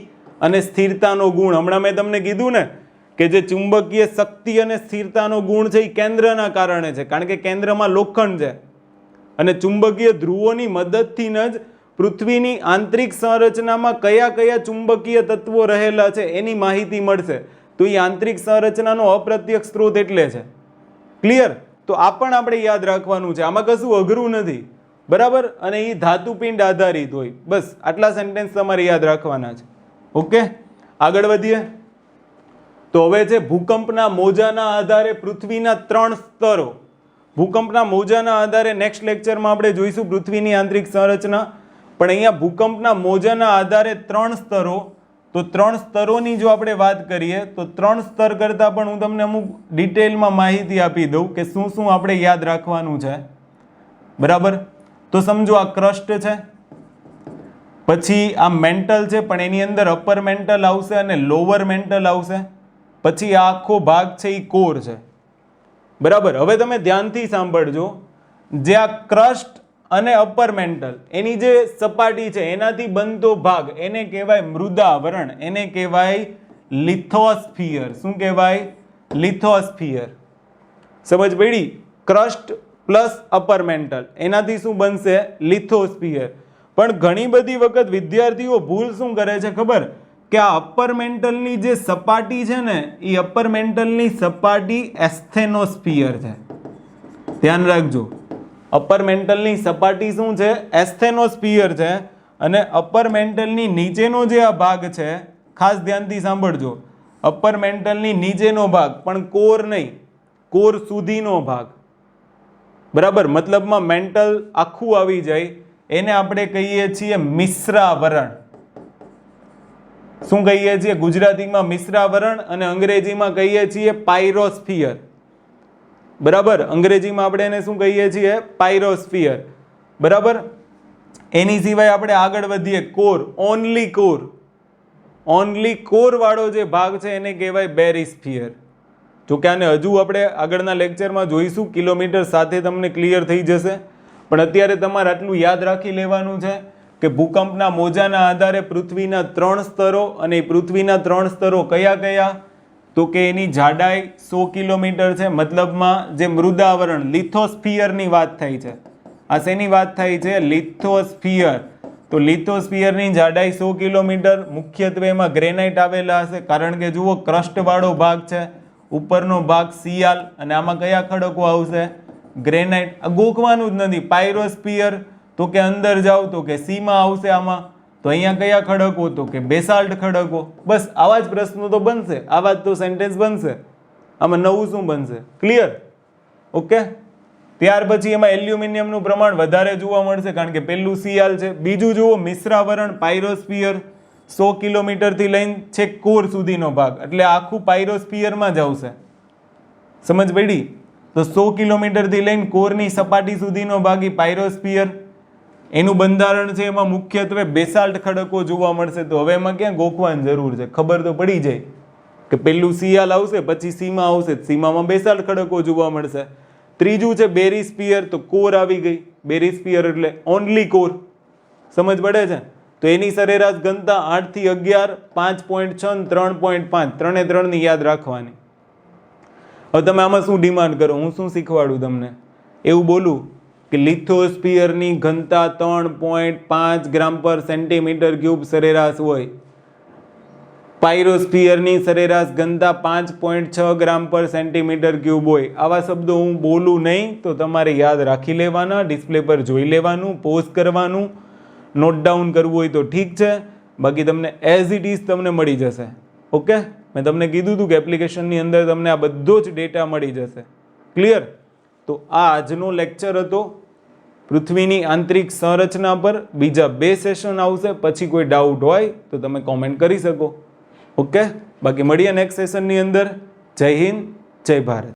અને સ્થિરતાનો ગુણ. હમણાં મેં તમને કીધું ને કે જે ચુંબકીય શક્તિ અને સ્થિરતાનો ગુણ છે એ કેન્દ્રના કારણે છે, કારણ કે કેન્દ્રમાં લોખંડ છે. અને ચુંબકીય ધ્રુવોની મદદથી જ પૃથ્વીની આંતરિક સંરચનામાં કયા કયા ચુંબકીય તત્વો રહેલા છે એની માહિતી મળશે. તો એ આંતરિક સંરચનાનો અપ્રત્યક્ષ સ્ત્રોત એટલે છે. ક્લિયર? તો આ પણ આપણે યાદ રાખવાનું છે, આમાં કશું અઘરું નથી, બરાબર. અને એ ધાતુપિંડ આધારિત હોય. બસ આટલા સેન્ટેન્સ તમારે યાદ રાખવાના છે. ઓકે, આગળ વધીએ. તો હવે છે ભૂકંપના મોજાના આધારે પૃથ્વીના 3 સ્તરો. ભૂકંપના મોજાના આધારે નેક્સ્ટ લેક્ચરમાં આપણે જોઈશું પૃથ્વીની આંતરિક સંરચના. પણ અહીંયા ભૂકંપના મોજાના આધારે 3 સ્તરો. તો 3 સ્તરોની જો આપણે વાત કરીએ તો 3 સ્તર કરતાં પણ હું તમને અમુક ડિટેલમાં માહિતી આપી દઉં કે શું શું આપણે યાદ રાખવાનું છે, બરાબર. તો સમજો આ ક્રસ્ટ છે, પછી આ મેન્ટલ છે, પણ એની અંદર અપર મેન્ટલ આવશે અને લોઅર મેન્ટલ આવશે. પછી આ આખો ભાગ છે એ કોર છે, બરાબર. હવે તમે ધ્યાનથી સાંભળજો, જે આ ક્રસ્ટ અને અપર મેન્ટલ એની જે સપાટી છે એનાથી બનતો ભાગ એને કહેવાય મૃદાવરણ, એને કહેવાય લિથોસ્ફિયર. શું કહેવાય? લિથોસ્ફિયર. સમજ પડી? ક્રસ્ટ પ્લસ અપર મેન્ટલ એનાથી શું બનશે? લિથોસ્ફિયર. પણ ઘણી બધી વખત વિદ્યાર્થીઓ ભૂલ શું કરે છે ખબર? કે આ અપર મેન્ટલની જે સપાટી છે ને એ અપર મેન્ટલની સપાટી એસ્થેનોસ્ફિયર છે. ધ્યાન રાખજો, અપર મેન્ટલની સપાટી શું છે? એસ્થેનોસ્ફિયર છે. અને અપર મેન્ટલની નીચેનો જે આ ભાગ છે, ખાસ ધ્યાનથી સાંભળજો, અપર મેન્ટલની નીચેનો ભાગ, પણ કોર નહીં, કોર સુધીનો ભાગ, બરાબર. મતલબમાં મેન્ટલ આખું આવી જાય એને આપણે કહીએ છીએ મિશ્રાવરણ. શું કહીએ છીએ? ગુજરાતીમાં મિશ્રાવરણ અને અંગ્રેજીમાં કહીએ છીએ પાયરોસ્ફિયર, બરાબર. અંગ્રેજીમાં આપણે એને શું કહીએ છીએ? પાયરોસ્ફિયર, બરાબર. એની સિવાય આપણે આગળ વધીએ, core, only core. Only core વાળો જે ભાગ છે એને કહેવાય બેરિસ્ફિયર. જો કે આને હજુ આપણે આગળના લેક્ચરમાં જોઈશું, કિલોમીટર સાથે તમને ક્લિયર થઈ જશે. પણ અત્યારે તમારે આટલું યાદ રાખી લેવાનું છે કે ભૂકંપના મોજાના આધારે પૃથ્વીના 3 સ્તરો, અને પૃથ્વીના 3 સ્તરો કયા કયા? તો કે એની જાડાઈ 100 કિલોમીટર છે. મતલબમાં જે મૃદાવરણ લિથોસ્ફિયરની વાત થાય છે. આ શેની વાત થાય છે? લિથોસ્ફિયર. તો લિથોસ્ફિયરની જાડાઈ 100 કિલોમીટર. મુખ્યત્વે એમાં ગ્રેનાઇટ આવેલા હશે, કારણ કે જુઓ ક્રસ્ટ વાળો ભાગ છે, ઉપરનો ભાગ સિયાલ, અને આમાં કયા ખડકો આવશે? ગ્રેનાઇટ. આ ગોખવાનું જ નથી. પાયરોસ્ફિયર, તો કે અંદર જાવ તો કે સીમા આવશે આમાં. તો અહીંયા કયા ખડકો? તો કે બેસાલ્ટ ખડકો. બસ આવા જ પ્રશ્નો તો બનશે, આવા જ તો સેન્ટેન્સ બનશે. આમાં નવું શું બનશે? ક્લિયર? ઓકે. ત્યાર પછી એમાં એલ્યુમિનિયમનું પ્રમાણ વધારે જોવા મળશે, કારણ કે પેલું સિયાલ છે. બીજું જુઓ, મિશ્રાવરણ પાયરોસ્ફિયર, 100 કિલોમીટરથી લઈને છેક કોર સુધીનો ભાગ, એટલે આખું પાયરોસ્ફિયરમાં જ આવશે. સમજ પડી? તો 100 કિલોમીટરથી લઈને કોરની સપાટી સુધીનો ભાગ એ પાયરોસ્ફિયર. એનું બંધારણ છે એમાં મુખ્યત્વે બેસાલ્ટ ખડકો જોવા મળશે. તો હવે એમાં ક્યાં ગોખવાની જરૂર છે? ખબર તો પડી જાય કે પેલું સિયાલ આવશે, પછી સીમા આવશે, સીમામાં બેસાલ્ટ ખડકો જોવા મળશે. ત્રીજું છે બેરિસ્ફિયર, તો કોર આવી ગઈ. બેરિસ્ફિયર એટલે ઓનલી કોર. સમજ પડે છે? તો એની સરેરાશ ઘનતા 8 થી 11, 5.6 અને 3.5, 3 એ 3 ની યાદ રાખવાની. હવે તમે આમાં શું ડિમાન્ડ કરો, હું શું શીખવાડું તમને? એવું બોલું કે લિથોસ્ફિયરની ઘનતા 3.5 ગ્રામ પર સેન્ટીમીટર ક્યુબ સરેરાશ હોય, પાયરોસ્ફિયરની સરેરાશ ઘનતા 5.6 ગ્રામ પર સેન્ટીમીટર ક્યુબ હોય. આવા શબ્દો હું બોલું નહીં તો તમારે યાદ રાખી લેવાના, ડિસ્પ્લે પર જોઈ લેવાનું, પોઝ કરવાનું, નોટ ડાઉન કરવું હોય તો ઠીક છે, બાકી તમને એઝ ઇટ ઇઝ તમને મળી જશે. ઓકે, મેં તમને કીધું હતું કે એપ્લિકેશનની અંદર તમને આ બધો જ ડેટા મળી જશે. ક્લિયર? તો આ આજનો લેક્ચર હતો પૃથ્વીની આંતરિક સંરચના પર. બીજા 2 સેશન આવશે, પછી કોઈ ડાઉટ હોય તો તમે કોમેન્ટ કરી શકો. ઓકે, બાકી મળીએ નેક્સ્ટ સેશનની અંદર. જય હિન્દ, જય ભારત.